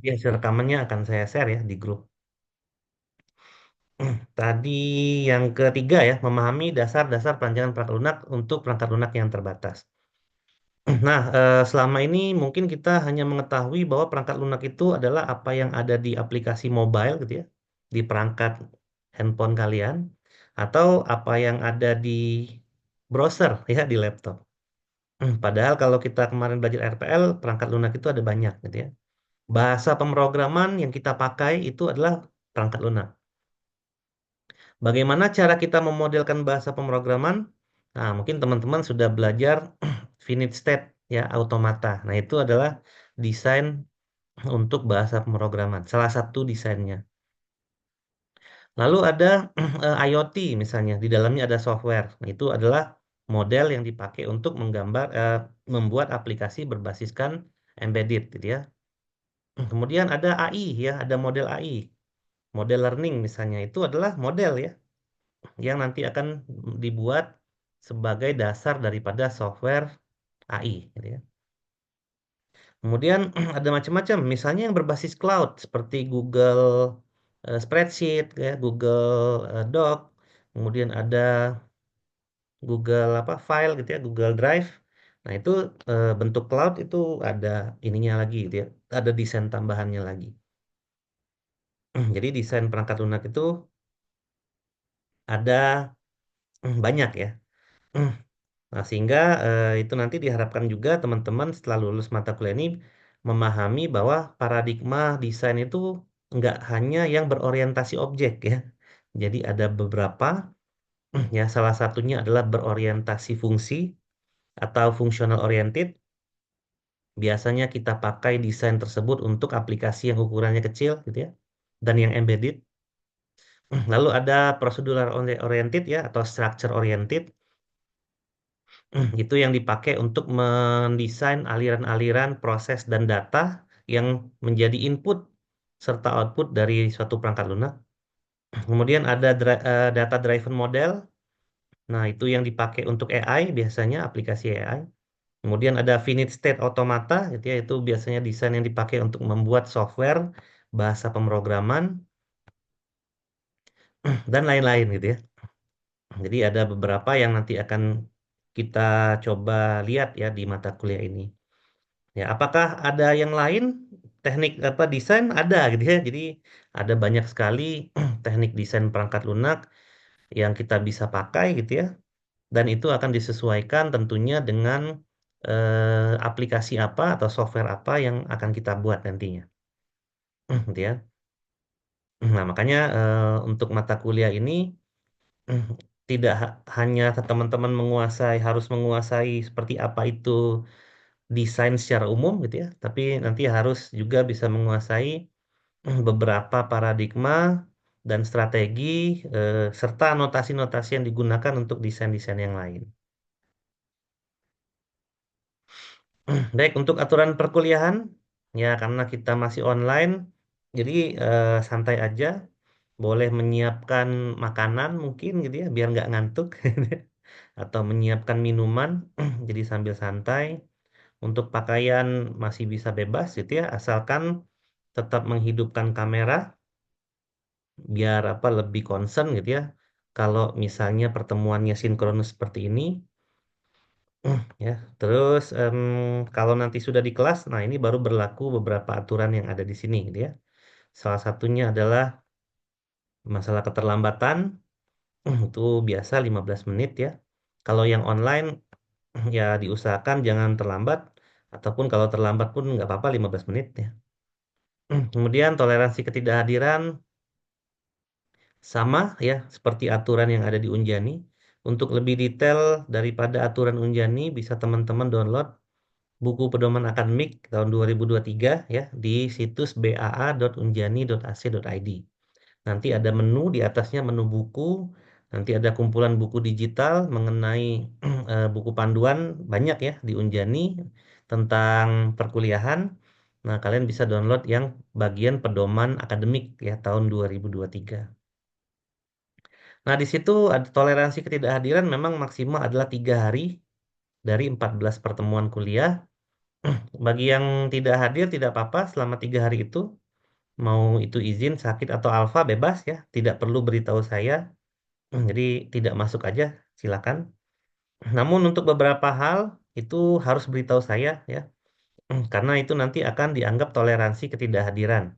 Jadi hasil rekamannya akan saya share ya di grup. Tadi yang ketiga ya, memahami dasar-dasar perancangan perangkat lunak untuk perangkat lunak yang terbatas. Nah, selama ini mungkin kita hanya mengetahui bahwa perangkat lunak itu adalah apa yang ada di aplikasi mobile gitu ya, di perangkat handphone kalian, atau apa yang ada di browser ya di laptop. Padahal kalau kita kemarin belajar RPL, perangkat lunak itu ada banyak gitu ya. Bahasa pemrograman yang kita pakai itu adalah perangkat lunak. Bagaimana cara kita memodelkan bahasa pemrograman? Nah, mungkin teman-teman sudah belajar finite state ya, automata. Nah, itu adalah desain untuk bahasa pemrograman, salah satu desainnya. Lalu ada IoT misalnya, di dalamnya ada software. Nah, itu adalah model yang dipakai untuk membuat aplikasi berbasiskan embedded gitu ya. Kemudian ada AI ya, ada model AI. Model learning misalnya, itu adalah model ya, yang nanti akan dibuat sebagai dasar daripada software AI gitu ya. Kemudian ada macam-macam, misalnya yang berbasis cloud seperti Google Spreadsheet, ya, Google Doc, kemudian ada Google apa file gitu ya, Google Drive. Nah itu bentuk cloud itu ada ininya lagi gitu ya, ada desain tambahannya lagi. Jadi desain perangkat lunak itu ada banyak ya. Nah, sehingga itu nanti diharapkan juga teman-teman setelah lulus mata kuliah ini memahami bahwa paradigma desain itu nggak hanya yang berorientasi objek ya. Jadi ada beberapa, ya salah satunya adalah berorientasi fungsi atau functional oriented. Biasanya kita pakai desain tersebut untuk aplikasi yang ukurannya kecil gitu ya, dan yang embedded. Lalu ada procedural oriented ya atau structure oriented. Itu yang dipakai untuk mendesain aliran-aliran proses dan data yang menjadi input serta output dari suatu perangkat lunak. Kemudian ada data driven model. Nah, itu yang dipakai untuk AI biasanya aplikasi AI. Kemudian ada finite state automata gitu ya, itu biasanya desain yang dipakai untuk membuat software, bahasa pemrograman dan lain-lain gitu ya. Jadi ada beberapa yang nanti akan kita coba lihat ya di mata kuliah ini. Ya, apakah ada yang lain teknik apa desain ada gitu ya. Jadi ada banyak sekali teknik desain perangkat lunak yang kita bisa pakai gitu ya. Dan itu akan disesuaikan tentunya dengan aplikasi apa atau software apa yang akan kita buat nantinya. Gitu ya. Nah, makanya untuk mata kuliah ini tidak hanya teman-teman harus menguasai seperti apa itu desain secara umum gitu ya, tapi nanti harus juga bisa menguasai beberapa paradigma dan strategi serta notasi-notasi yang digunakan untuk desain-desain yang lain. Baik, untuk aturan perkuliahan, ya karena kita masih online, jadi santai aja, boleh menyiapkan makanan mungkin gitu ya, biar nggak ngantuk, atau menyiapkan minuman, jadi sambil santai. Untuk pakaian masih bisa bebas gitu ya, asalkan tetap menghidupkan kamera biar apa lebih concern gitu ya. Kalau misalnya pertemuannya sinkronus seperti ini, ya. Terus kalau nanti sudah di kelas, nah ini baru berlaku beberapa aturan yang ada di sini gitu ya. Salah satunya adalah masalah keterlambatan, itu biasa 15 menit ya. Kalau yang online ya diusahakan jangan terlambat, ataupun kalau terlambat pun nggak apa-apa 15 menit ya. Kemudian toleransi ketidakhadiran sama ya seperti aturan yang ada di Unjani. Untuk lebih detail daripada aturan Unjani bisa teman-teman download buku pedoman akademik tahun 2023 ya di situs baa.unjani.ac.id. Nanti ada menu di atasnya menu buku, nanti ada kumpulan buku digital mengenai buku panduan banyak ya di Unjani tentang perkuliahan. Nah, kalian bisa download yang bagian pedoman akademik ya tahun 2023. Nah, di situ ada toleransi ketidakhadiran memang maksimal adalah 3 hari dari 14 pertemuan kuliah. Bagi yang tidak hadir tidak apa-apa selama 3 hari itu, mau itu izin, sakit atau alfa bebas ya, tidak perlu beritahu saya. Jadi tidak masuk aja, silakan. Namun untuk beberapa hal itu harus beritahu saya ya, karena itu nanti akan dianggap toleransi ketidakhadiran.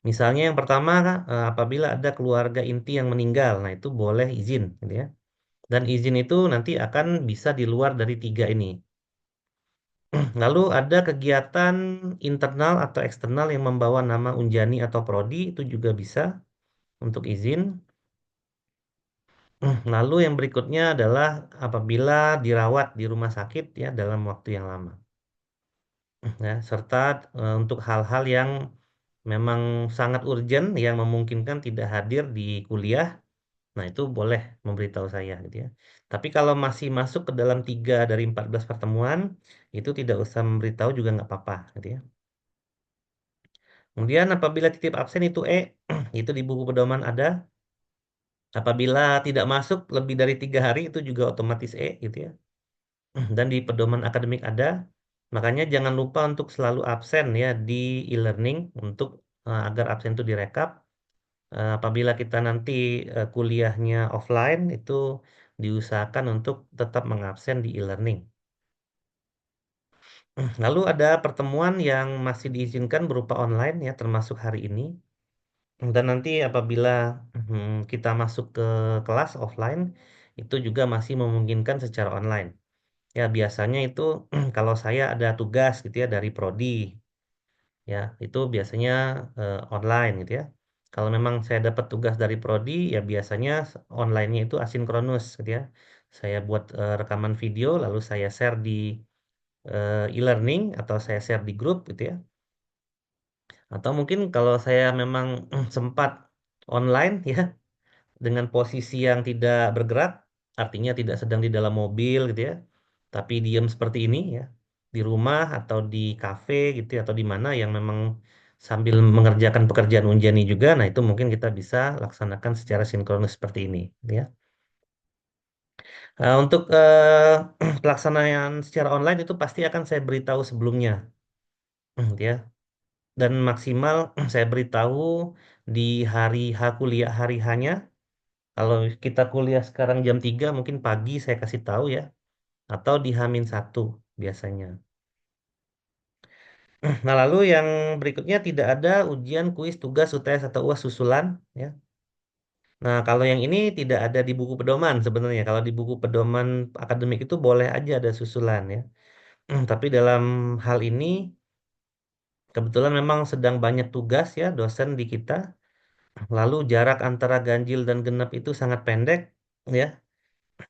Misalnya yang pertama, apabila ada keluarga inti yang meninggal, nah itu boleh izin, gitu ya. Dan izin itu nanti akan bisa di luar dari 3 ini. Lalu ada kegiatan internal atau eksternal yang membawa nama Unjani atau Prodi, itu juga bisa untuk izin. Lalu yang berikutnya adalah apabila dirawat di rumah sakit ya dalam waktu yang lama. Ya, serta untuk hal-hal yang memang sangat urgent yang memungkinkan tidak hadir di kuliah, nah itu boleh memberitahu saya gitu ya. Tapi kalau masih masuk ke dalam 3 dari 14 pertemuan, itu tidak usah memberitahu juga nggak apa-apa gitu ya. Kemudian apabila titip absen itu itu di buku pedoman ada. Apabila tidak masuk lebih dari 3 hari itu juga otomatis gitu ya. Dan di pedoman akademik ada. Makanya jangan lupa untuk selalu absen ya di e-learning untuk agar absen itu direkap. Apabila kita nanti kuliahnya offline itu diusahakan untuk tetap mengabsen di e-learning. Lalu ada pertemuan yang masih diizinkan berupa online ya termasuk hari ini. Dan nanti apabila kita masuk ke kelas offline itu juga masih memungkinkan secara online. Ya biasanya itu kalau saya ada tugas gitu ya dari prodi ya itu biasanya online gitu ya. Kalau memang saya dapat tugas dari prodi ya biasanya online-nya itu asinkronus gitu ya. Saya buat rekaman video lalu saya share di e-learning atau saya share di grup gitu ya. Atau mungkin kalau saya memang sempat online ya dengan posisi yang tidak bergerak, artinya tidak sedang di dalam mobil gitu ya, tapi diam seperti ini ya, di rumah atau di kafe gitu ya, atau di mana yang memang sambil mengerjakan pekerjaan Unjani juga, nah itu mungkin kita bisa laksanakan secara sinkronus seperti ini, gitu ya. Untuk pelaksanaan secara online itu pasti akan saya beritahu sebelumnya, gitu ya. Dan maksimal saya beritahu di hari H kuliah hari hanya. Kalau kita kuliah sekarang jam 3 mungkin pagi saya kasih tahu ya. Atau di H-1 biasanya. Nah, lalu yang berikutnya tidak ada ujian, kuis, tugas, UTS, atau UAS susulan. Ya. Nah, kalau yang ini tidak ada di buku pedoman sebenarnya. Kalau di buku pedoman akademik itu boleh aja ada susulan ya. Tapi dalam hal ini kebetulan memang sedang banyak tugas ya dosen di kita. Lalu jarak antara ganjil dan genap itu sangat pendek ya.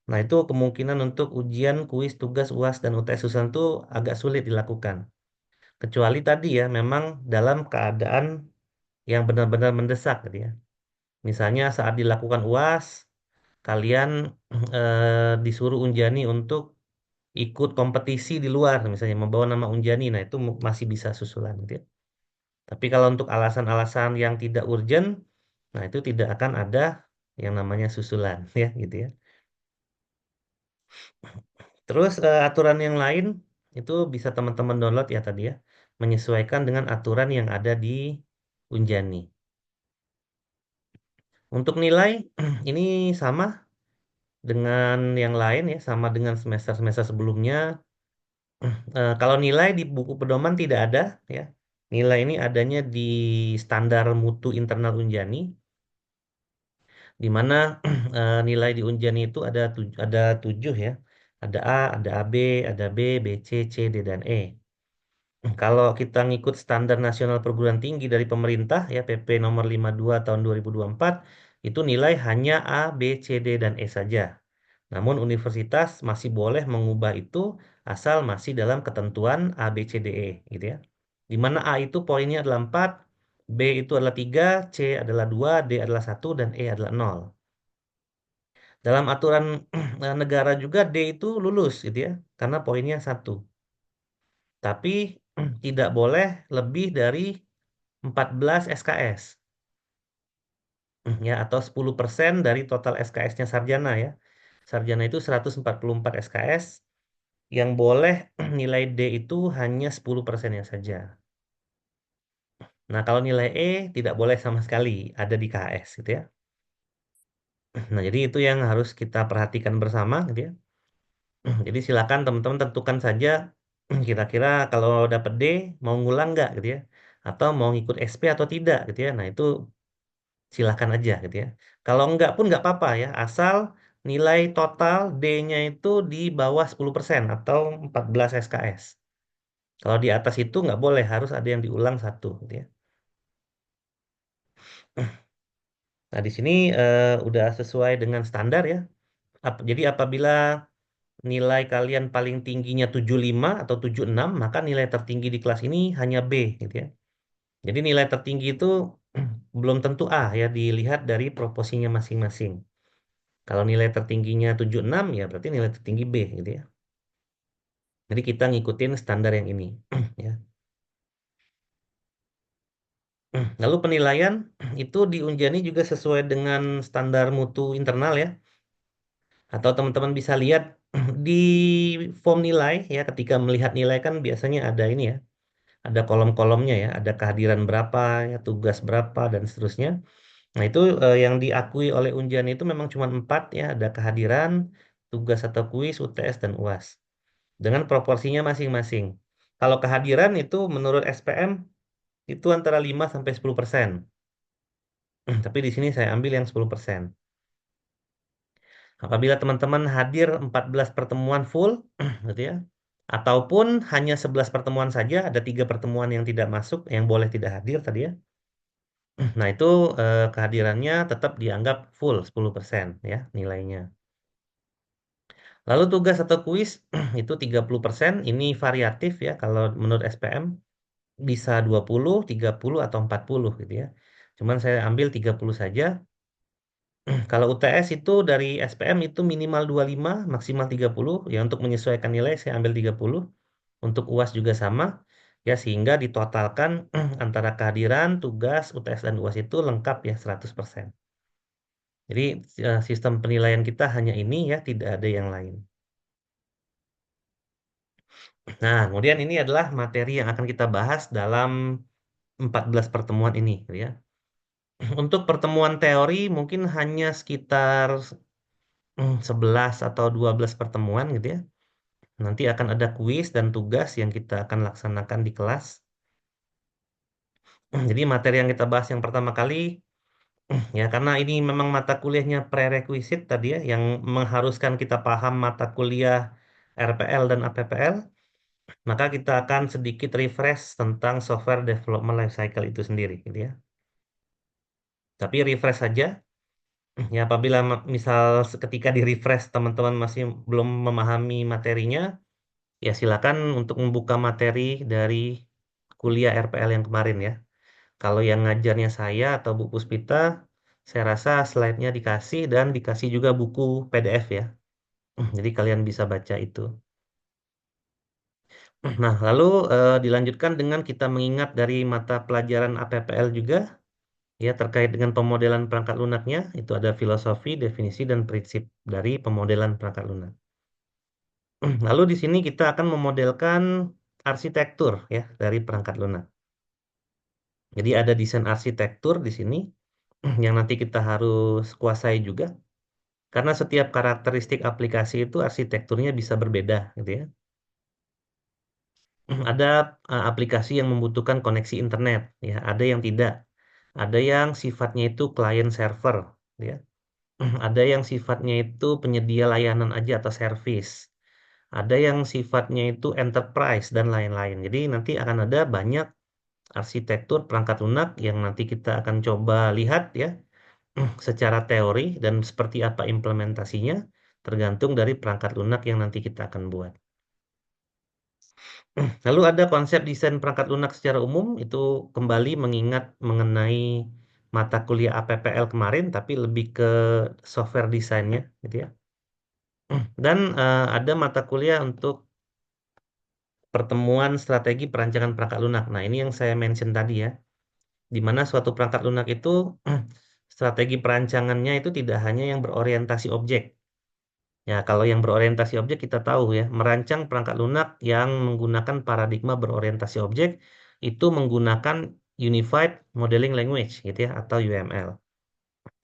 Nah, itu kemungkinan untuk ujian, kuis, tugas, UAS, dan UTS susulan itu agak sulit dilakukan. Kecuali tadi ya, memang dalam keadaan yang benar-benar mendesak gitu ya. Misalnya saat dilakukan UAS, kalian disuruh Unjani untuk ikut kompetisi di luar, misalnya membawa nama Unjani, nah itu masih bisa susulan gitu ya. Tapi kalau untuk alasan-alasan yang tidak urgent, nah itu tidak akan ada yang namanya susulan ya gitu ya. Terus aturan yang lain itu bisa teman-teman download ya tadi ya, menyesuaikan dengan aturan yang ada di Unjani. Untuk nilai ini sama dengan yang lain ya, sama dengan semester-semester sebelumnya. Kalau nilai di buku pedoman tidak ada ya. Nilai ini adanya di standar mutu internal Unjani, di mana nilai di Unjani itu ada 7 ya. Ada A, ada AB, ada B, B, C, C, D, dan E. Kalau kita ngikut standar nasional perguruan tinggi dari pemerintah ya PP nomor 52 tahun 2024 itu nilai hanya A, B, C, D, dan E saja. Namun universitas masih boleh mengubah itu asal masih dalam ketentuan A, B, C, D, E gitu ya. Di mana A itu poinnya adalah 4, B itu adalah 3, C adalah 2, D adalah 1, dan E adalah 0. Dalam aturan negara juga D itu lulus gitu ya, karena poinnya 1. Tapi tidak boleh lebih dari 14 SKS ya atau 10% dari total SKS-nya sarjana ya. Sarjana itu 144 SKS. yang boleh nilai D itu hanya 10%-nya saja. Nah, kalau nilai E tidak boleh sama sekali ada di KS gitu ya. Nah, jadi itu yang harus kita perhatikan bersama gitu ya. Jadi silakan teman-teman tentukan saja kira-kira kalau dapat D mau ngulang nggak gitu ya. Atau mau ngikut SP atau tidak gitu ya. Nah, itu silakan aja gitu ya. Kalau nggak pun nggak apa-apa ya. Asal nilai total D-nya itu di bawah 10% atau 14 SKS. Kalau di atas itu nggak boleh, harus ada yang diulang satu gitu ya. Nah, di sini udah sesuai dengan standar ya. Jadi apabila nilai kalian paling tingginya 75 atau 76, maka nilai tertinggi di kelas ini hanya B gitu ya. Jadi nilai tertinggi itu belum tentu A ya, dilihat dari proporsinya masing-masing. Kalau nilai tertingginya 76 ya berarti nilai tertinggi B gitu ya. Jadi kita ngikutin standar yang ini ya. Lalu penilaian itu di Unjani juga sesuai dengan standar mutu internal ya. Atau teman-teman bisa lihat di form nilai ya, ketika melihat nilai kan biasanya ada ini ya, ada kolom-kolomnya ya, ada kehadiran berapa ya, tugas berapa dan seterusnya. Nah itu yang diakui oleh Unjani itu memang cuma 4 ya, ada kehadiran, tugas atau kuis, UTS dan UAS dengan proporsinya masing-masing. Kalau kehadiran itu menurut SPM itu antara 5 sampai 10%. Tapi di sini saya ambil yang 10%. Apabila teman-teman hadir 14 pertemuan full, gitu ya, ataupun hanya 11 pertemuan saja, ada 3 pertemuan yang tidak masuk, yang boleh tidak hadir tadi ya. Nah, itu kehadirannya tetap dianggap full 10% ya nilainya. Lalu tugas atau kuis itu 30%, ini variatif ya kalau menurut SPM bisa 20, 30 atau 40 gitu ya. Cuman saya ambil 30 saja. Kalau UTS itu dari SPM itu minimal 25, maksimal 30. Ya untuk menyesuaikan nilai saya ambil 30. Untuk UAS juga sama. Ya sehingga ditotalkan antara kehadiran, tugas, UTS dan UAS itu lengkap ya 100%. Jadi sistem penilaian kita hanya ini ya, tidak ada yang lain. Nah, kemudian ini adalah materi yang akan kita bahas dalam 14 pertemuan ini gitu ya. Untuk pertemuan teori mungkin hanya sekitar 11 atau 12 pertemuan gitu ya. Nanti akan ada kuis dan tugas yang kita akan laksanakan di kelas. Jadi materi yang kita bahas yang pertama kali, ya karena ini memang mata kuliahnya prerequisite tadi ya, yang mengharuskan kita paham mata kuliah RPL dan APPL, maka kita akan sedikit refresh tentang software development lifecycle itu sendiri, gitu ya. Tapi refresh saja, ya apabila misal ketika di refresh teman-teman masih belum memahami materinya, ya silakan untuk membuka materi dari kuliah RPL yang kemarin ya. Kalau yang ngajarnya saya atau Bu Puspita, saya rasa slide-nya dikasih dan dikasih juga buku PDF ya. Jadi kalian bisa baca itu. Nah, lalu dilanjutkan dengan kita mengingat dari mata pelajaran APPL juga ya terkait dengan pemodelan perangkat lunaknya. Itu ada filosofi, definisi, dan prinsip dari pemodelan perangkat lunak. Lalu di sini kita akan memodelkan arsitektur ya dari perangkat lunak. Jadi ada desain arsitektur di sini yang nanti kita harus kuasai juga. Karena setiap karakteristik aplikasi itu arsitekturnya bisa berbeda, gitu ya. Ada aplikasi yang membutuhkan koneksi internet, ya. Ada yang tidak. Ada yang sifatnya itu client server, ya. Ada yang sifatnya itu penyedia layanan aja atau service. Ada yang sifatnya itu enterprise dan lain-lain. Jadi nanti akan ada banyak arsitektur perangkat lunak yang nanti kita akan coba lihat ya secara teori dan seperti apa implementasinya tergantung dari perangkat lunak yang nanti kita akan buat. Lalu ada konsep desain perangkat lunak secara umum itu kembali mengingat mengenai mata kuliah APPL kemarin tapi lebih ke software desainnya gitu ya. Dan ada mata kuliah untuk pertemuan strategi perancangan perangkat lunak. Nah, ini yang saya mention tadi ya, di mana suatu perangkat lunak itu strategi perancangannya itu tidak hanya yang berorientasi objek, Ya, kalau yang berorientasi objek kita tahu ya, merancang perangkat lunak yang menggunakan paradigma berorientasi objek itu menggunakan Unified Modeling Language gitu ya atau UML.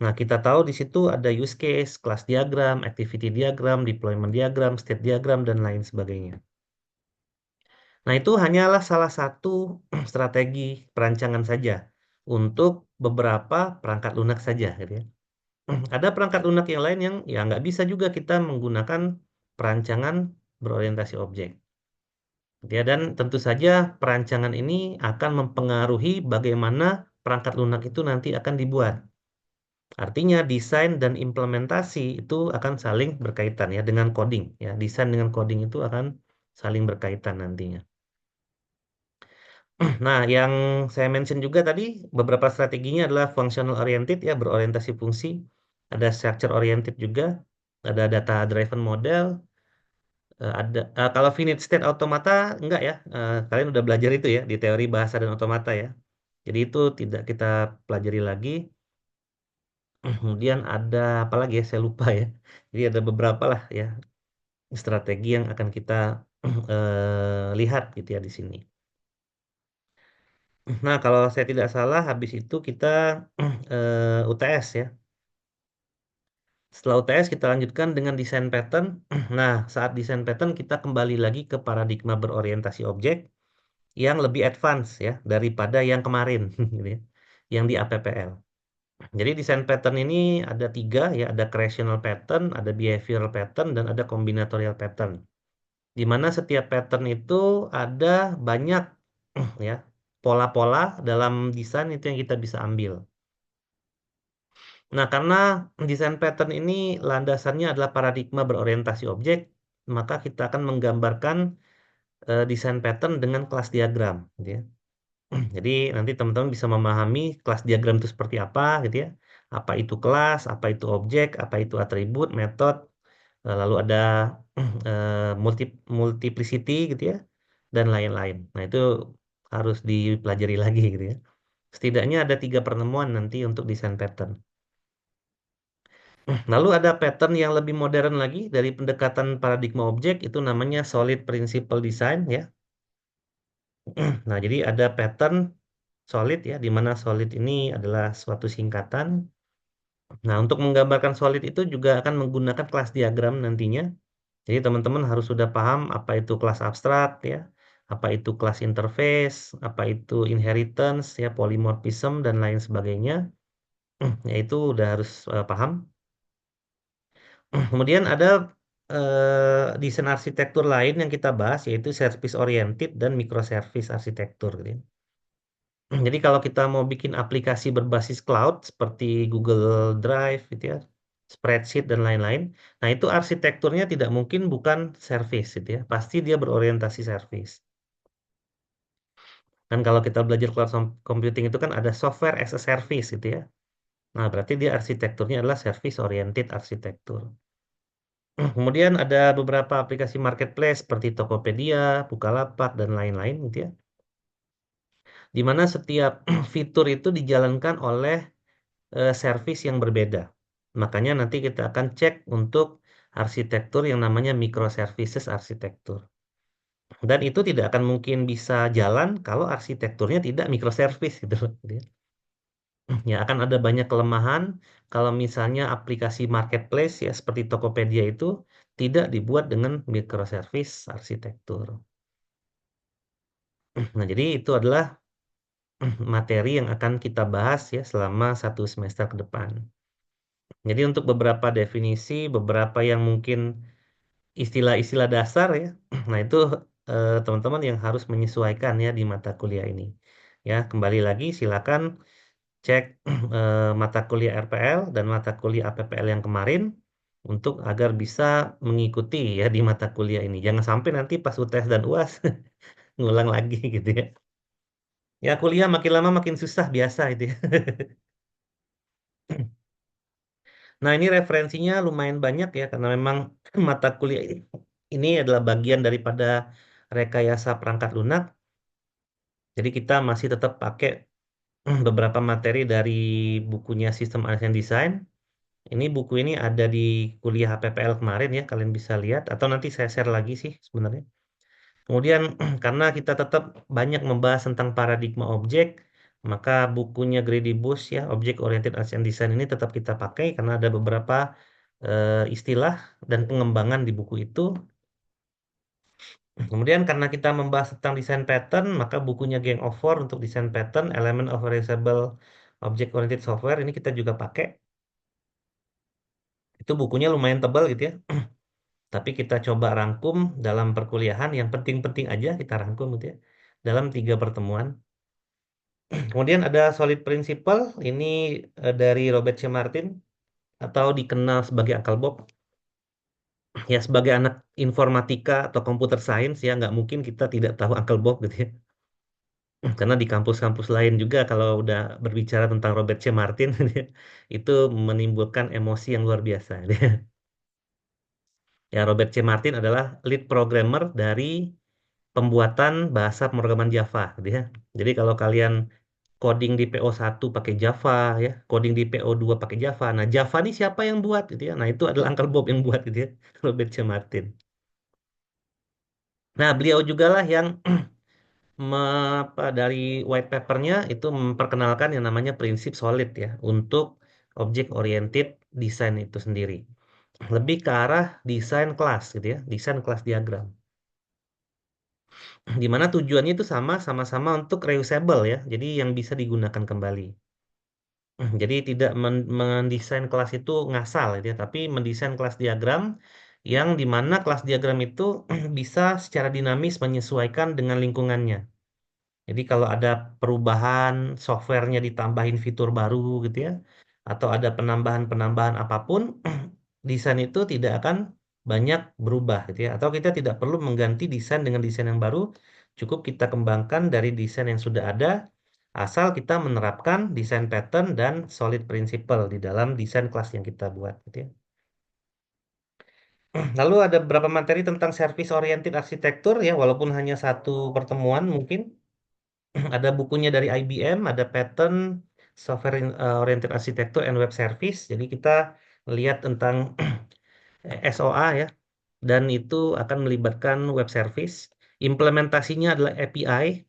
Nah, kita tahu di situ ada use case, class diagram, activity diagram, deployment diagram, state diagram dan lain sebagainya. Nah, itu hanyalah salah satu strategi perancangan saja untuk beberapa perangkat lunak saja gitu ya. Ada perangkat lunak yang lain yang ya nggak bisa juga kita menggunakan perancangan berorientasi objek. Ya, dan tentu saja perancangan ini akan mempengaruhi bagaimana perangkat lunak itu nanti akan dibuat. Artinya desain dan implementasi itu akan saling berkaitan ya dengan coding. Ya, desain dengan coding itu akan saling berkaitan nantinya. Nah, yang saya mention juga tadi beberapa strateginya adalah functional oriented ya berorientasi fungsi, ada structure oriented juga, ada data driven model, ada kalau finite state automata enggak ya. Kalian udah belajar itu ya di teori bahasa dan otomata ya. Jadi itu tidak kita pelajari lagi. Kemudian ada apa lagi ya saya lupa ya. Jadi ada beberapa lah ya strategi yang akan kita lihat gitu ya di sini. Nah, kalau saya tidak salah habis itu kita UTS ya. Setelah UTS kita lanjutkan dengan desain pattern. Nah, saat desain pattern kita kembali lagi ke paradigma berorientasi objek yang lebih advance ya daripada yang kemarin gitu ya, yang di APPL. Jadi desain pattern ini ada tiga ya, ada creational pattern, ada behavioral pattern, dan ada combinatorial pattern. Di mana setiap pattern itu ada banyak ya pola-pola dalam desain itu yang kita bisa ambil. Nah, karena desain pattern ini landasannya adalah paradigma berorientasi objek, maka kita akan menggambarkan desain pattern dengan kelas diagram, gitu ya. Jadi nanti teman-teman bisa memahami kelas diagram itu seperti apa, gitu ya. Apa itu kelas, apa itu objek, apa itu atribut, metode, lalu ada multiplicity, gitu ya, dan lain-lain. Nah, itu harus dipelajari lagi, gitu ya. Setidaknya ada tiga pertemuan nanti untuk desain pattern. Lalu ada pattern yang lebih modern lagi dari pendekatan paradigma objek itu namanya solid principle design ya. Nah, jadi ada pattern solid ya di mana solid ini adalah suatu singkatan. Nah, untuk menggambarkan solid itu juga akan menggunakan kelas diagram nantinya. Jadi teman-teman harus sudah paham apa itu kelas abstrak ya, apa itu kelas interface, apa itu inheritance ya, polymorphism dan lain sebagainya. Ya itu udah harus paham. Kemudian ada desain arsitektur lain yang kita bahas yaitu service oriented dan microservice arsitektur gitu ya. Jadi kalau kita mau bikin aplikasi berbasis cloud seperti Google Drive gitu ya, spreadsheet dan lain-lain, nah itu arsitekturnya tidak mungkin bukan service gitu ya. Pasti dia berorientasi service. Kan kalau kita belajar cloud computing itu kan ada software as a service gitu ya. Nah, berarti dia arsitekturnya adalah service oriented arsitektur. Kemudian ada beberapa aplikasi marketplace seperti Tokopedia, Bukalapak, dan lain-lain gitu ya. Di mana setiap fitur itu dijalankan oleh service yang berbeda. Makanya nanti kita akan cek untuk arsitektur yang namanya microservices arsitektur. Dan itu tidak akan mungkin bisa jalan kalau arsitekturnya tidak microservice gitu loh. Gitu ya. Ya akan ada banyak kelemahan kalau misalnya aplikasi marketplace ya seperti Tokopedia itu tidak dibuat dengan microservice arsitektur. Nah, jadi itu adalah materi yang akan kita bahas ya selama satu semester ke depan. Jadi untuk beberapa definisi, beberapa yang mungkin istilah-istilah dasar ya, nah itu teman-teman yang harus menyesuaikan ya di mata kuliah ini. Ya, kembali lagi silakan cek mata kuliah RPL dan mata kuliah APPL yang kemarin untuk agar bisa mengikuti ya di mata kuliah ini. Jangan sampai nanti pas UTS dan UAS ngulang lagi gitu ya. Ya kuliah makin lama makin susah biasa itu ya. Nah ini referensinya lumayan banyak ya karena memang mata kuliah ini adalah bagian daripada rekayasa perangkat lunak. Jadi kita masih tetap pakai beberapa materi dari bukunya Sistem Asesmen Design Ini buku ini ada di kuliah HPPL kemarin ya, kalian bisa lihat atau nanti saya share lagi sih sebenarnya. Kemudian karena kita tetap banyak membahas tentang paradigma objek, maka bukunya Grady Bush ya, Object Oriented Arts and Design ini tetap kita pakai karena ada beberapa istilah dan pengembangan di buku itu. Kemudian karena kita membahas tentang desain pattern, maka bukunya Gang of Four untuk desain pattern, Element of Reusable Object Oriented Software ini kita juga pakai. Itu bukunya lumayan tebal gitu ya. Tapi kita coba rangkum dalam perkuliahan yang penting-penting aja kita rangkum gitu ya. Dalam 3 pertemuan. Kemudian ada Solid Principle, ini dari Robert C. Martin atau dikenal sebagai Uncle Bob. Ya sebagai anak informatika atau computer science ya nggak mungkin kita tidak tahu Uncle Bob gitu ya. Karena di kampus-kampus lain juga kalau udah berbicara tentang Robert C. Martin itu menimbulkan emosi yang luar biasa. Ya Robert C. Martin adalah lead programmer dari pembuatan bahasa pemrograman Java gitu ya. Jadi kalau kalian coding di PO1 pakai Java ya, coding di PO2 pakai Java. Nah, Java ini siapa yang buat gitu ya? Nah, itu adalah Uncle Bob yang buat gitu ya, Robert C. Martin. Nah, beliau juga lah yang dari white papernya itu memperkenalkan yang namanya prinsip solid ya untuk object oriented design itu sendiri. Lebih ke arah desain kelas gitu ya, desain kelas diagram. Di mana tujuannya itu sama-sama untuk reusable ya. Jadi yang bisa digunakan kembali. Jadi tidak mendesain kelas itu ngasal gitu ya, tapi mendesain kelas diagram yang dimana kelas diagram itu bisa secara dinamis menyesuaikan dengan lingkungannya. Jadi kalau ada perubahan softwarenya ditambahin fitur baru gitu ya, atau ada penambahan-penambahan apapun, desain itu tidak akan banyak berubah gitu ya. Atau kita tidak perlu mengganti desain dengan desain yang baru, cukup kita kembangkan dari desain yang sudah ada, asal kita menerapkan desain pattern dan solid principle di dalam desain kelas yang kita buat gitu ya. Lalu ada beberapa materi tentang service oriented arsitektur ya, walaupun hanya 1 pertemuan mungkin. Ada bukunya dari IBM, ada Pattern, Software Oriented Architecture and Web Service. Jadi kita lihat tentang SOA ya, dan itu akan melibatkan web service. Implementasinya adalah API.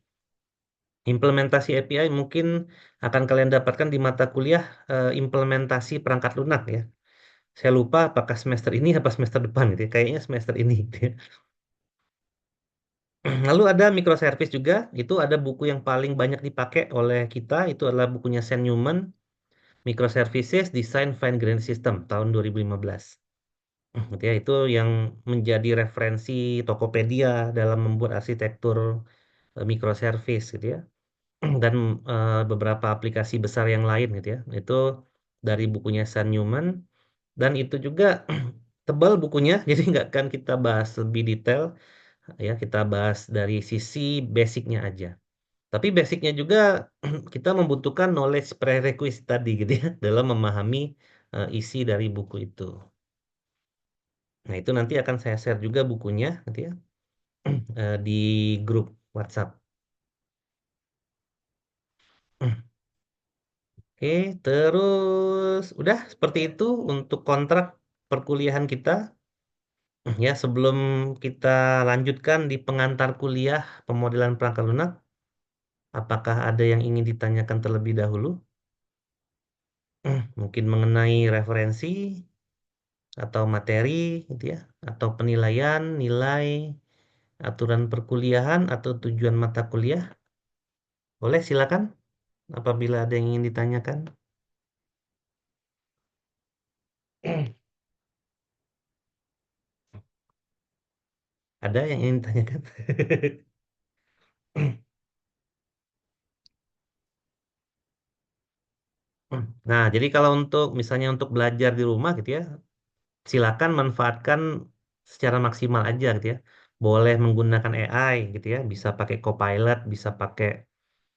Implementasi API mungkin akan kalian dapatkan di mata kuliah implementasi perangkat lunak ya. Saya lupa apakah semester ini apa semester depan gitu ya. Kayaknya semester ini gitu ya. Lalu ada microservice juga, itu ada buku yang paling banyak dipakai oleh kita, itu adalah bukunya Sam Newman, Microservices Design Fine Grained System tahun 2015. Gitu ya, itu yang menjadi referensi Tokopedia dalam membuat arsitektur microservice gitu ya. Dan beberapa aplikasi besar yang lain gitu ya. Itu dari bukunya Sam Newman dan itu juga tebal bukunya, jadi nggak akan kita bahas lebih detail ya, kita bahas dari sisi basicnya aja. Tapi basicnya juga kita membutuhkan knowledge prerequisite tadi gitu ya dalam memahami isi dari buku itu. Nah, itu nanti akan saya share juga bukunya gitu ya di grup WhatsApp. Oke, terus udah seperti itu untuk kontrak perkuliahan kita. Ya, sebelum kita lanjutkan di pengantar kuliah pemodelan perangkat lunak, apakah ada yang ingin ditanyakan terlebih dahulu? Mungkin mengenai referensi atau materi gitu ya, atau penilaian, nilai, aturan perkuliahan atau tujuan mata kuliah. Boleh silakan apabila ada yang ingin ditanyakan. Ada yang ingin ditanyakan? Nah, jadi kalau untuk misalnya untuk belajar di rumah gitu ya, silakan manfaatkan secara maksimal aja gitu ya. Boleh menggunakan AI gitu ya, bisa pakai Copilot, bisa pakai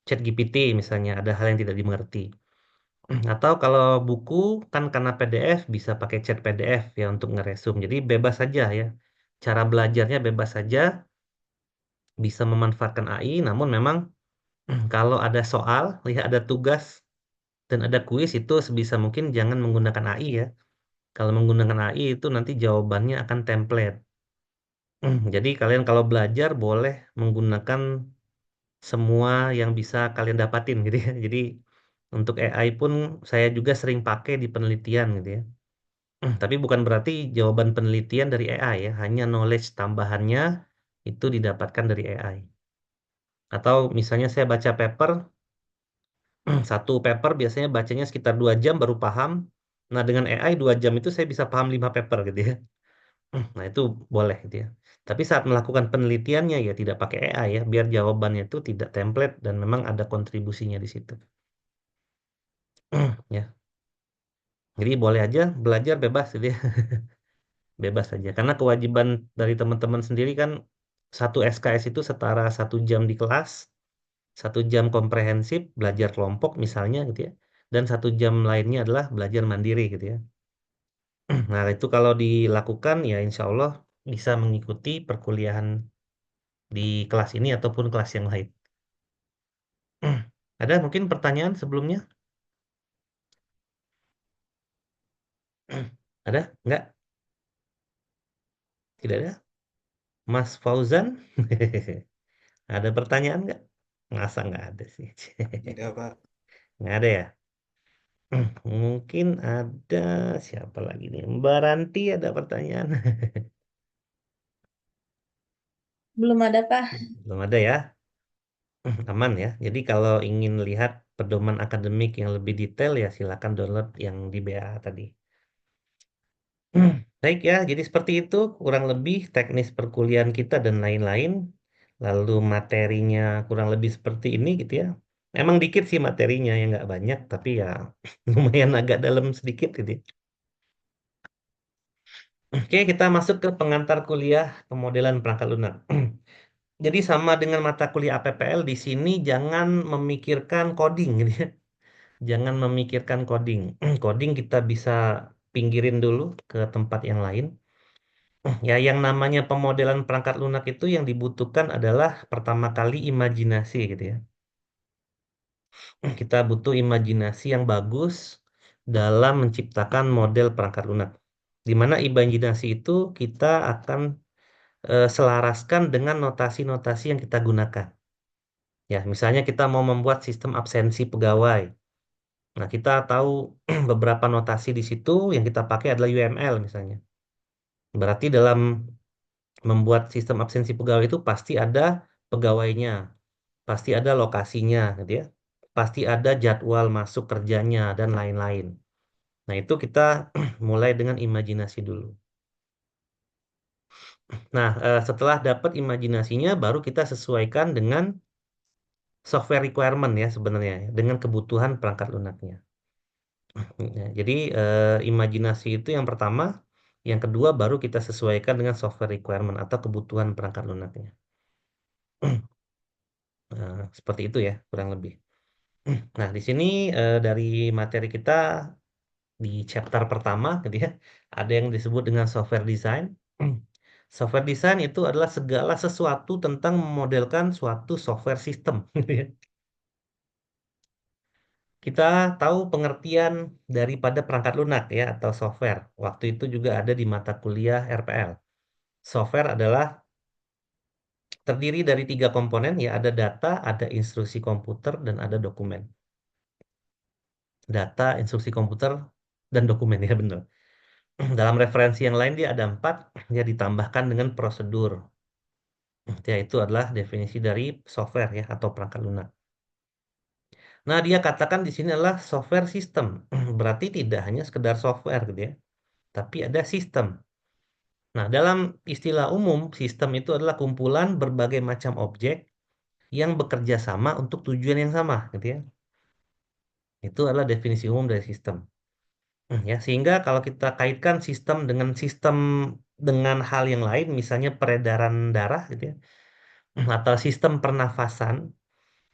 ChatGPT misalnya, ada hal yang tidak dimengerti. Atau kalau buku kan karena PDF bisa pakai chat PDF ya untuk ngeresum. Jadi bebas saja ya. Cara belajarnya bebas saja, bisa memanfaatkan AI, namun memang kalau ada soal, ya ada tugas dan ada kuis itu sebisa mungkin jangan menggunakan AI ya. Kalau menggunakan AI itu nanti jawabannya akan template. Jadi kalian kalau belajar boleh menggunakan semua yang bisa kalian dapatin gitu ya. Jadi untuk AI pun saya juga sering pakai di penelitian gitu ya. Tapi bukan berarti jawaban penelitian dari AI ya, hanya knowledge tambahannya itu didapatkan dari AI. Atau misalnya saya baca paper, satu paper biasanya bacanya sekitar 2 jam baru paham. Nah dengan AI 2 jam itu saya bisa paham 5 paper gitu ya. Nah itu boleh gitu ya. Tapi saat melakukan penelitiannya ya tidak pakai AI ya, biar jawabannya itu tidak template dan memang ada kontribusinya di situ. Ya, jadi boleh aja belajar bebas gitu ya, bebas aja. Karena kewajiban dari teman-teman sendiri kan satu SKS itu setara 1 jam di kelas, 1 jam komprehensif belajar kelompok misalnya gitu ya, dan 1 jam lainnya adalah belajar mandiri gitu ya. Nah itu kalau dilakukan ya insya Allah bisa mengikuti perkuliahan di kelas ini ataupun kelas yang lain. Ada mungkin pertanyaan sebelumnya? Ada? Enggak? Tidak ada? Mas Fauzan? Ada pertanyaan nggak? Masa nggak ada sih? Enggak, Pak. Nggak ada ya? Mungkin ada siapa lagi nih? Mbak Ranti ada pertanyaan? Belum ada, Pak. Belum ada ya? Aman ya. Jadi kalau ingin lihat pedoman akademik yang lebih detail ya silakan download yang di BA tadi. Baik ya, jadi seperti itu kurang lebih teknis perkuliahan kita dan lain-lain. Lalu materinya kurang lebih seperti ini gitu ya. Emang dikit sih materinya yang nggak banyak, tapi ya lumayan agak dalam sedikit gitu ya. Oke, kita masuk ke pengantar kuliah pemodelan perangkat lunak. Jadi sama dengan mata kuliah APPL di sini jangan memikirkan coding gitu ya. Jangan memikirkan coding. Coding kita bisa pinggirin dulu ke tempat yang lain. Ya, yang namanya pemodelan perangkat lunak itu yang dibutuhkan adalah pertama kali imajinasi gitu ya. Kita butuh imajinasi yang bagus dalam menciptakan model perangkat lunak. Di mana imajinasi itu kita akan selaraskan dengan notasi-notasi yang kita gunakan. Ya, misalnya kita mau membuat sistem absensi pegawai. Nah, kita tahu beberapa notasi di situ yang kita pakai adalah UML misalnya. Berarti dalam membuat sistem absensi pegawai itu pasti ada pegawainya, pasti ada lokasinya, gitu ya. Pasti ada jadwal masuk kerjanya dan lain-lain. Nah, itu kita mulai dengan imajinasi dulu. Nah, setelah dapat imajinasinya, baru kita sesuaikan dengan software requirement ya sebenarnya, ya, dengan kebutuhan perangkat lunaknya. Ya, jadi imajinasi itu yang pertama, yang kedua baru kita sesuaikan dengan software requirement atau kebutuhan perangkat lunaknya. Nah, seperti itu ya kurang lebih. Nah, di sini dari materi kita di chapter pertama gitu ya, ada yang disebut dengan software design. Software design itu adalah segala sesuatu tentang memodelkan suatu software system. Gitu ya. Kita tahu pengertian daripada perangkat lunak ya atau software. Waktu itu juga ada di mata kuliah RPL. Software adalah terdiri dari 3 komponen ya, ada data, ada instruksi komputer, dan ada dokumen. Data, instruksi komputer, dan dokumen ya benar. Dalam referensi yang lain dia ada 4, dia ditambahkan dengan prosedur. Ya, itu adalah definisi dari software ya atau perangkat lunak. Nah, dia katakan di sini adalah software system. Berarti tidak hanya sekedar software gitu ya, tapi ada sistem. Nah, dalam istilah umum, sistem itu adalah kumpulan berbagai macam objek yang bekerja sama untuk tujuan yang sama gitu ya. Itu adalah definisi umum dari sistem. Ya, sehingga kalau kita kaitkan sistem dengan hal yang lain, misalnya peredaran darah gitu ya, atau sistem pernafasan,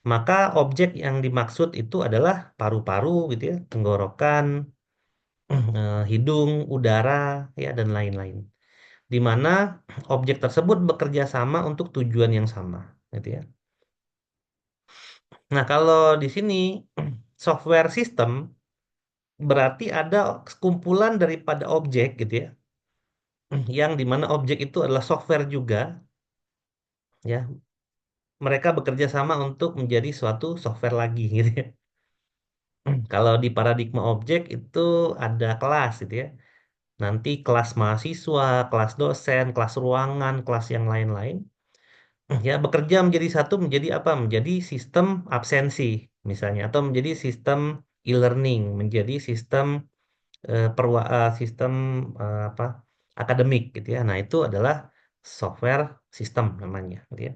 maka objek yang dimaksud itu adalah paru-paru gitu ya, tenggorokan, hidung, udara ya dan lain-lain. Di mana objek tersebut bekerja sama untuk tujuan yang sama, gitu ya. Nah, kalau di sini software system berarti ada kumpulan daripada objek gitu ya, yang dimana objek itu adalah software juga, ya. Mereka bekerja sama untuk menjadi suatu software lagi gitu ya. Kalau di paradigma objek itu ada kelas gitu ya. Nanti kelas mahasiswa, kelas dosen, kelas ruangan, kelas yang lain-lain. Ya, bekerja menjadi satu, menjadi apa? Menjadi sistem absensi misalnya, atau menjadi sistem e-learning, menjadi sistem sistem apa? Akademik gitu ya. Nah, itu adalah software sistem namanya gitu ya.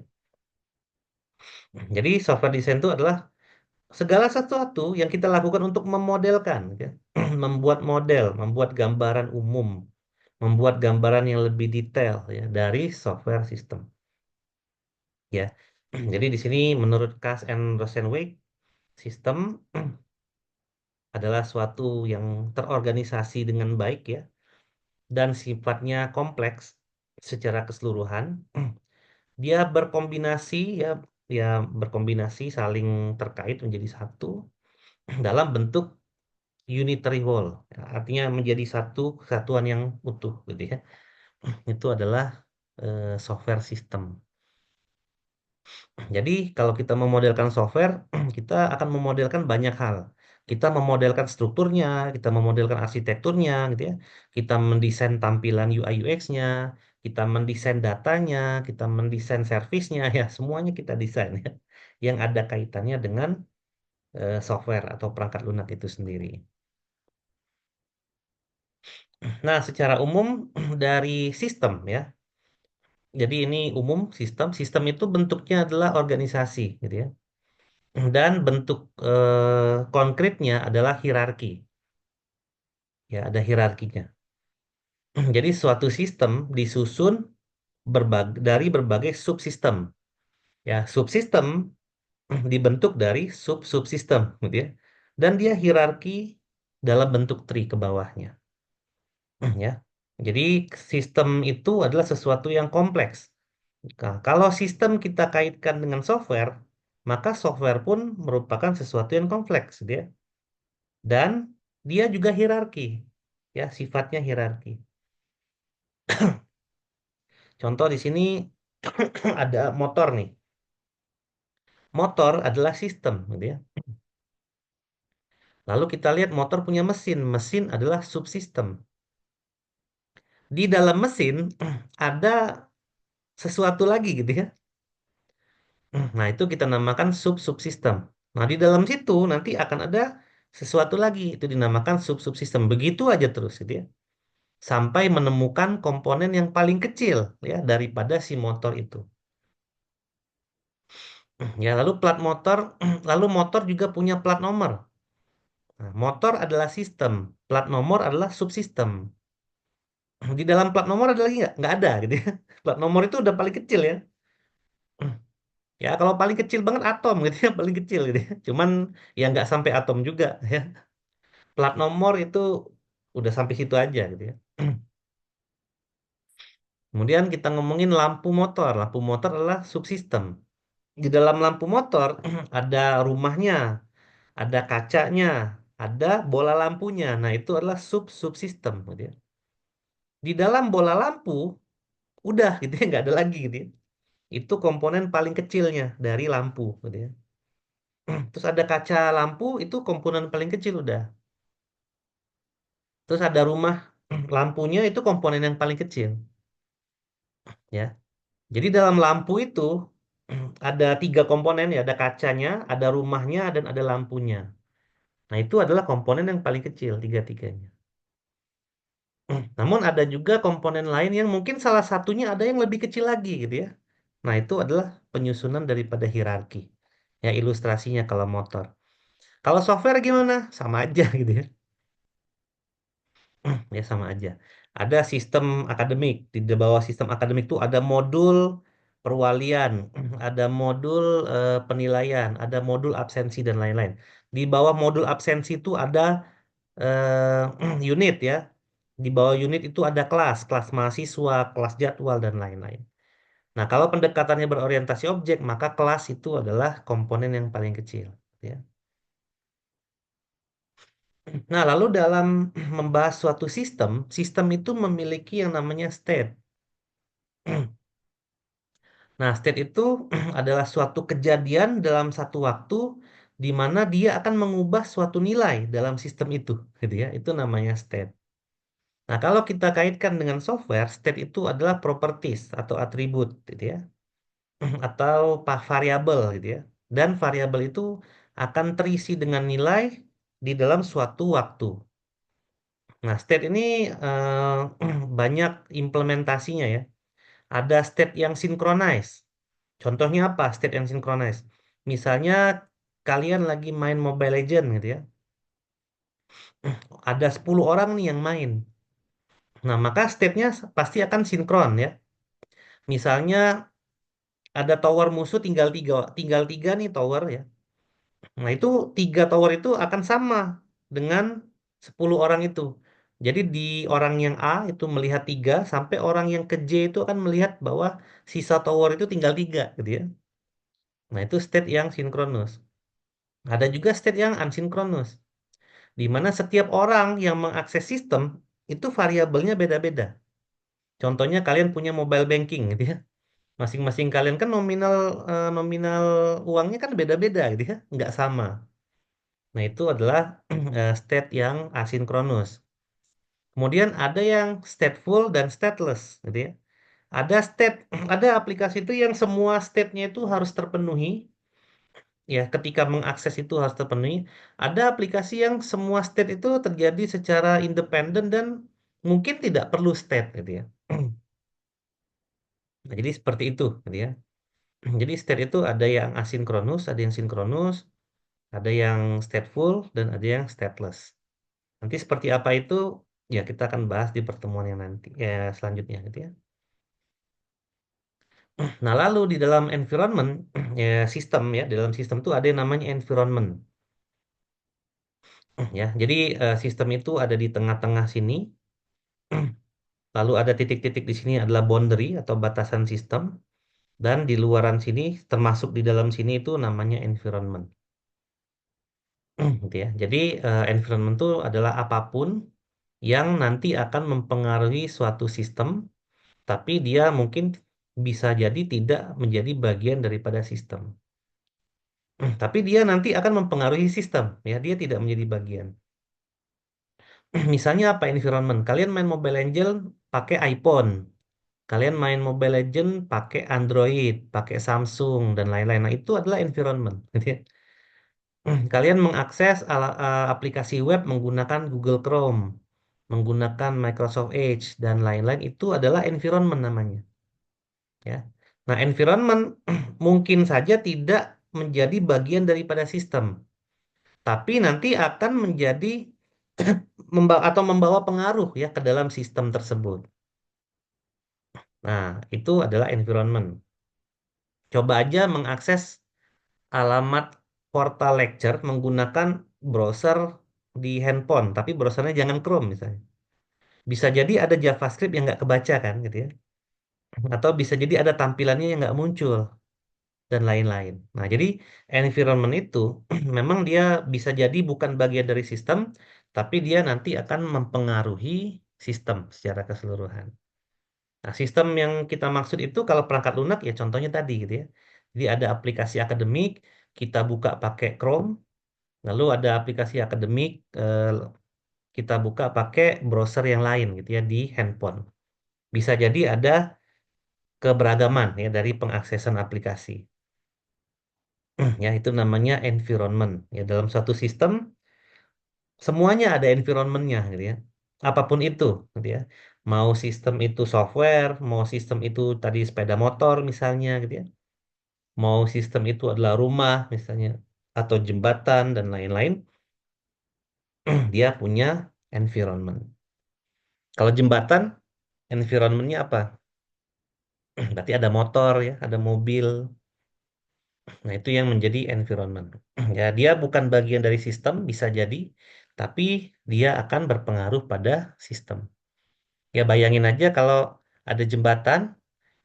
Jadi software design itu adalah segala sesuatu yang kita lakukan untuk memodelkan, gitu ya. Membuat model, membuat gambaran umum, membuat gambaran yang lebih detail ya dari software sistem. Ya, jadi di sini menurut Kass and Rosenwijk, sistem adalah suatu yang terorganisasi dengan baik ya dan sifatnya kompleks secara keseluruhan. Dia berkombinasi ya, ya berkombinasi saling terkait menjadi satu dalam bentuk unitary whole. Ya, artinya menjadi satu kesatuan yang utuh gitu ya. Itu adalah software system. Jadi kalau kita memodelkan software, kita akan memodelkan banyak hal. Kita memodelkan strukturnya, kita memodelkan arsitekturnya, gitu ya. Kita mendesain tampilan UI UX-nya, kita mendesain datanya, kita mendesain servisnya, ya semuanya kita desain ya. Yang ada kaitannya dengan software atau perangkat lunak itu sendiri. Nah, secara umum dari sistem ya. Jadi ini umum sistem. Sistem itu bentuknya adalah organisasi, gitu ya. Dan bentuk konkretnya adalah hierarki. Ya, ada hierarkinya. Jadi suatu sistem disusun dari berbagai subsistem. Ya, subsistem dibentuk dari sub-subsistem, gitu ya. Dan dia hierarki dalam bentuk tree ke bawahnya. Ya. Jadi sistem itu adalah sesuatu yang kompleks. Nah, kalau sistem kita kaitkan dengan software, maka software pun merupakan sesuatu yang kompleks, gitu ya. Dan dia juga hierarki, ya sifatnya hierarki. Contoh di sini ada motor nih. Motor adalah sistem, gitu ya. Lalu kita lihat motor punya mesin, mesin adalah subsistem. Di dalam mesin ada sesuatu lagi, gitu ya. Nah, itu kita namakan sub-subsistem. Nah, di dalam situ nanti akan ada sesuatu lagi, itu dinamakan sub-subsistem. Begitu aja terus, gitu ya. Sampai menemukan komponen yang paling kecil ya daripada si motor itu. Ya, lalu plat motor, lalu motor juga punya plat nomor. Nah, motor adalah sistem, plat nomor adalah subsistem. Di dalam plat nomor ada lagi nggak? Nggak ada gitu ya. Plat nomor itu udah paling kecil ya. Ya, kalau paling kecil banget atom gitu ya, paling kecil gitu ya. Cuman ya nggak sampai atom juga ya. Plat nomor itu udah sampai situ aja gitu ya. Kemudian kita ngomongin lampu motor. Lampu motor adalah subsistem. Di dalam lampu motor ada rumahnya, ada kacanya, ada bola lampunya. Nah, itu adalah sub-subsistem gitu ya. Di dalam bola lampu udah gitu ya, nggak ada lagi gitu ya. Itu komponen paling kecilnya dari lampu gitu ya. Terus ada kaca lampu itu komponen paling kecil udah. Terus ada rumah lampunya itu komponen yang paling kecil ya. Jadi dalam lampu itu ada tiga komponen ya, ada kacanya, ada rumahnya, dan ada lampunya. Nah, itu adalah komponen yang paling kecil, tiga-tiganya. Namun ada juga komponen lain yang mungkin salah satunya ada yang lebih kecil lagi gitu ya. Nah, itu adalah penyusunan daripada hierarki. Ya, ilustrasinya kalau motor. Kalau software gimana? Sama aja gitu ya. Ya, sama aja. Ada sistem akademik. Di bawah sistem akademik itu ada modul perwalian, ada modul penilaian, ada modul absensi dan lain-lain. Di bawah modul absensi itu ada unit ya. Di bawah unit itu ada kelas, kelas mahasiswa, kelas jadwal, dan lain-lain. Nah, kalau pendekatannya berorientasi objek, maka kelas itu adalah komponen yang paling kecil. Ya. Nah, lalu dalam membahas suatu sistem, sistem itu memiliki yang namanya state. Nah, state itu adalah suatu kejadian dalam satu waktu di mana dia akan mengubah suatu nilai dalam sistem itu, gitu ya. Itu namanya state. Nah, kalau kita kaitkan dengan software, state itu adalah properties atau atribut, gitu ya, atau variabel, gitu ya. Dan variabel itu akan terisi dengan nilai di dalam suatu waktu. Nah, state ini banyak implementasinya ya. Ada state yang synchronize. Contohnya apa? State yang synchronize. Misalnya kalian lagi main Mobile Legend gitu ya. Ada 10 orang nih yang main. Nah, maka state-nya pasti akan sinkron ya. Misalnya ada tower musuh tinggal tiga nih tower ya. Nah, itu tiga tower itu akan sama dengan 10 orang itu. Jadi di orang yang A itu melihat tiga, sampai orang yang ke J itu akan melihat bahwa sisa tower itu tinggal tiga gitu ya. Nah, itu state yang sinkronus. Ada juga state yang asinkronus, di mana setiap orang yang mengakses sistem itu variabelnya beda-beda. Contohnya kalian punya mobile banking gitu ya. Masing-masing kalian kan nominal uangnya kan beda-beda gitu ya, nggak sama. Nah, itu adalah state yang asinkronus. Kemudian ada yang stateful dan stateless gitu ya. Ada state, ada aplikasi itu yang semua state-nya itu harus terpenuhi, ya ketika mengakses itu harus terpenuhi. Ada aplikasi yang semua state itu terjadi secara independen dan mungkin tidak perlu state gitu ya. Nah, jadi seperti itu gitu ya. Jadi state itu ada yang asinkronus, ada yang sinkronus, ada yang stateful dan ada yang stateless. Nanti seperti apa itu ya kita akan bahas di pertemuan yang nanti ya selanjutnya gitu ya. Nah, lalu di dalam environment ya sistem ya, di dalam sistem itu ada yang namanya environment ya. Jadi sistem itu ada di tengah-tengah sini. Lalu ada titik-titik di sini adalah boundary atau batasan sistem, dan di luaran sini termasuk di dalam sini itu namanya environment. Gitu ya. Jadi environment itu adalah apapun yang nanti akan mempengaruhi suatu sistem, tapi dia mungkin bisa jadi tidak menjadi bagian daripada sistem. Tapi dia nanti akan mempengaruhi sistem, ya dia tidak menjadi bagian. Misalnya apa environment? Kalian main Mobile Legends pakai iPhone. Kalian main Mobile Legend pakai Android, pakai Samsung dan lain-lain. Nah, itu adalah environment, gitu ya. Kalian mengakses aplikasi web menggunakan Google Chrome, menggunakan Microsoft Edge dan lain-lain. Itu adalah environment namanya, ya. Nah, environment mungkin saja tidak menjadi bagian daripada sistem, tapi nanti akan menjadi atau membawa pengaruh ya ke dalam sistem tersebut. Nah, itu adalah environment. Coba aja mengakses alamat portal lecture menggunakan browser di handphone, tapi browsernya jangan Chrome misalnya. Bisa jadi ada JavaScript yang nggak kebaca kan, gitu ya. Atau bisa jadi ada tampilannya yang nggak muncul dan lain-lain. Nah, jadi environment itu memang dia bisa jadi bukan bagian dari sistem, tapi dia nanti akan mempengaruhi sistem secara keseluruhan. Nah, sistem yang kita maksud itu kalau perangkat lunak ya contohnya tadi gitu ya. Jadi ada aplikasi akademik, kita buka pakai Chrome. Lalu ada aplikasi akademik, kita buka pakai browser yang lain gitu ya di handphone. Bisa jadi ada keberagaman ya dari pengaksesan aplikasi. Ya, itu namanya environment. Ya, dalam suatu sistem semuanya ada environmentnya gitu ya. Apapun itu gitu ya. Mau sistem itu software, mau sistem itu tadi sepeda motor misalnya gitu ya. Mau sistem itu adalah rumah misalnya atau jembatan dan lain-lain, dia punya environment. Kalau jembatan, environmentnya apa? Berarti ada motor ya, ada mobil. Nah, itu yang menjadi environment. Ya, dia bukan bagian dari sistem, bisa jadi, tapi dia akan berpengaruh pada sistem. Ya, bayangin aja kalau ada jembatan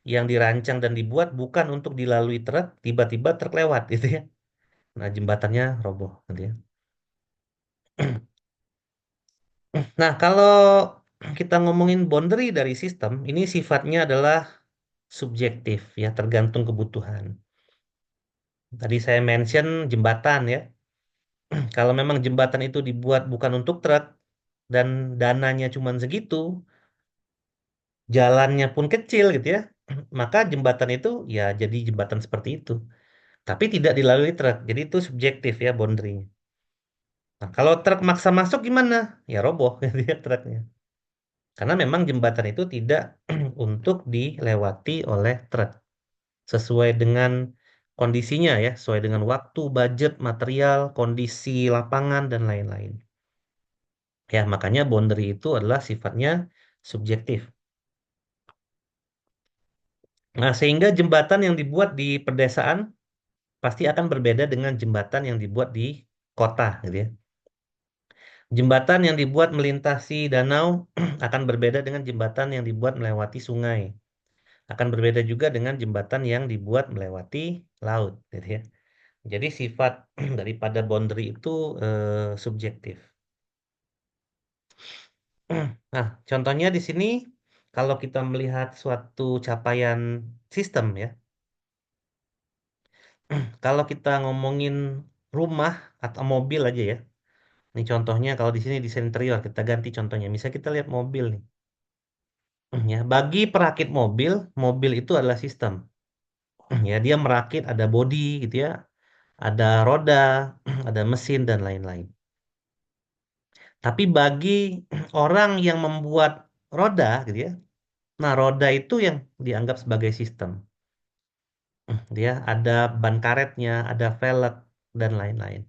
yang dirancang dan dibuat bukan untuk dilalui truk, tiba-tiba truk lewat gitu ya. Nah, jembatannya roboh gitu ya. Nah, kalau kita ngomongin boundary dari sistem, ini sifatnya adalah subjektif ya, tergantung kebutuhan. Tadi saya mention jembatan ya. Kalau memang jembatan itu dibuat bukan untuk truk dan dananya cuma segitu, jalannya pun kecil gitu ya, maka jembatan itu ya jadi jembatan seperti itu. Tapi tidak dilalui truk. Jadi itu subjektif ya boundary-nya. Nah, kalau truk maksa masuk gimana? Ya roboh gitu ya truknya. Karena memang jembatan itu tidak untuk dilewati oleh truk. Sesuai dengan kondisinya ya, sesuai dengan waktu, budget, material, kondisi lapangan, dan lain-lain. Ya, makanya boundary itu adalah sifatnya subjektif. Nah, sehingga jembatan yang dibuat di pedesaan pasti akan berbeda dengan jembatan yang dibuat di kota, gitu ya. Jembatan yang dibuat melintasi danau akan berbeda dengan jembatan yang dibuat melewati sungai. Akan berbeda juga dengan jembatan yang dibuat melewati laut, gitu ya. Jadi sifat daripada boundary itu subjektif. Nah, contohnya di sini kalau kita melihat suatu capaian sistem ya, kalau kita ngomongin rumah atau mobil aja ya. Ini contohnya kalau di sini desain interior kita ganti contohnya. Misal kita lihat mobil nih. Ya, bagi perakit mobil, mobil itu adalah sistem. Ya, dia merakit ada bodi gitu ya, ada roda, ada mesin dan lain-lain. Tapi bagi orang yang membuat roda gitu ya, nah roda itu yang dianggap sebagai sistem. Dia ada ban karetnya, ada velg dan lain-lain.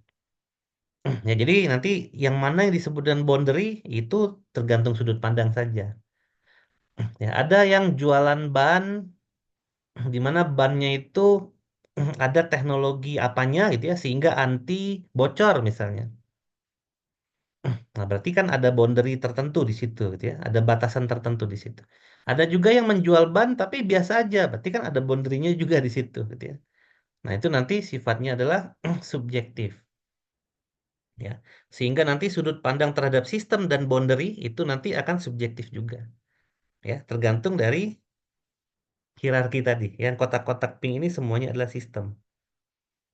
Ya, jadi nanti yang mana yang disebut dengan boundary itu tergantung sudut pandang saja. Ya, ada yang jualan ban di mana bannya itu ada teknologi apanya gitu ya sehingga anti bocor misalnya. Nah, berarti kan ada boundary tertentu di situ gitu ya, ada batasan tertentu di situ. Ada juga yang menjual ban tapi biasa aja, berarti kan ada boundary-nya juga di situ gitu ya. Nah, itu nanti sifatnya adalah subjektif ya. Sehingga nanti sudut pandang terhadap sistem dan boundary itu nanti akan subjektif juga ya, tergantung dari hierarki tadi. Yang kotak-kotak pink ini semuanya adalah sistem.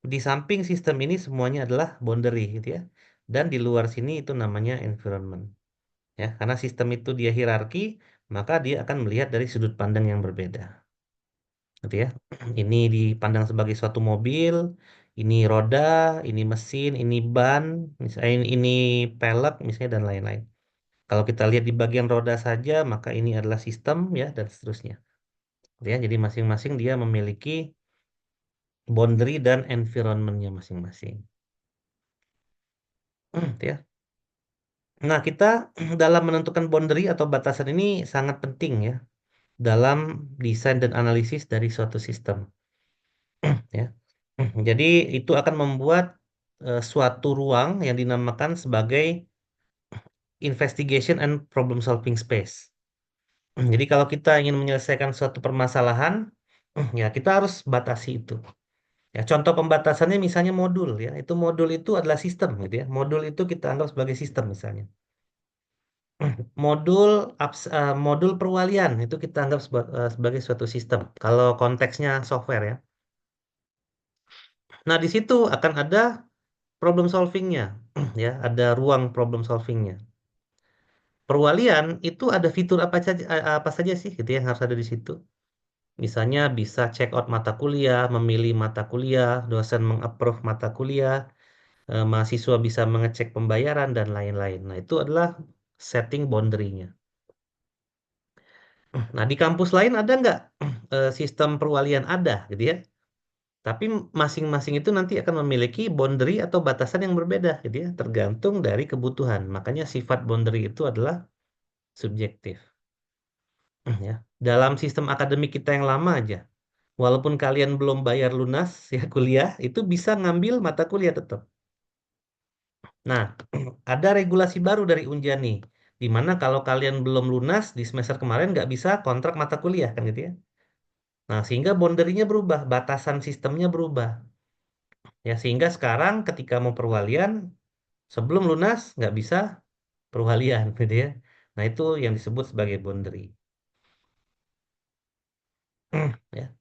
Di samping sistem ini semuanya adalah boundary gitu ya. Dan di luar sini itu namanya environment. Ya, karena sistem itu dia hierarki, maka dia akan melihat dari sudut pandang yang berbeda. Gitu ya. Ini dipandang sebagai suatu mobil, ini roda, ini mesin, ini ban, misalnya ini pelek misalnya dan lain-lain. Kalau kita lihat di bagian roda saja, maka ini adalah sistem ya dan seterusnya. Gitu ya, jadi masing-masing dia memiliki boundary dan environmentnya masing-masing. Gitu ya. Nah, kita dalam menentukan boundary atau batasan ini sangat penting ya dalam desain dan analisis dari suatu sistem ya. Jadi itu akan membuat suatu ruang yang dinamakan sebagai investigation and problem solving space. Jadi kalau kita ingin menyelesaikan suatu permasalahan, ya kita harus batasi itu. Ya, contoh pembatasannya misalnya modul ya. Itu modul itu adalah sistem gitu ya. Modul itu kita anggap sebagai sistem misalnya. Modul perwalian itu kita anggap sebagai suatu sistem. Kalau konteksnya software ya. Nah, di situ akan ada problem solvingnya, ya, ada ruang problem solvingnya. Perwalian itu ada fitur apa saja sih, gitu yang harus ada di situ. Misalnya bisa check out mata kuliah, memilih mata kuliah, dosen mengapprove mata kuliah, mahasiswa bisa mengecek pembayaran dan lain-lain. Nah, itu adalah setting boundary-nya. Nah, di kampus lain ada nggak sistem perwalian? Ada, gitu ya. Tapi masing-masing itu nanti akan memiliki boundary atau batasan yang berbeda, gitu ya, tergantung dari kebutuhan. Makanya sifat boundary itu adalah subjektif, ya. Dalam sistem akademik kita yang lama aja, walaupun kalian belum bayar lunas ya kuliah, itu bisa ngambil mata kuliah tetap. Nah, ada regulasi baru dari Unjani, di mana kalau kalian belum lunas di semester kemarin nggak bisa kontrak mata kuliah, kan gitu ya. Nah, sehingga boundary-nya berubah, batasan sistemnya berubah. Ya, sehingga sekarang ketika mau perwalian, sebelum lunas nggak bisa, perwalian gitu ya. Nah, itu yang disebut sebagai boundary. Ya.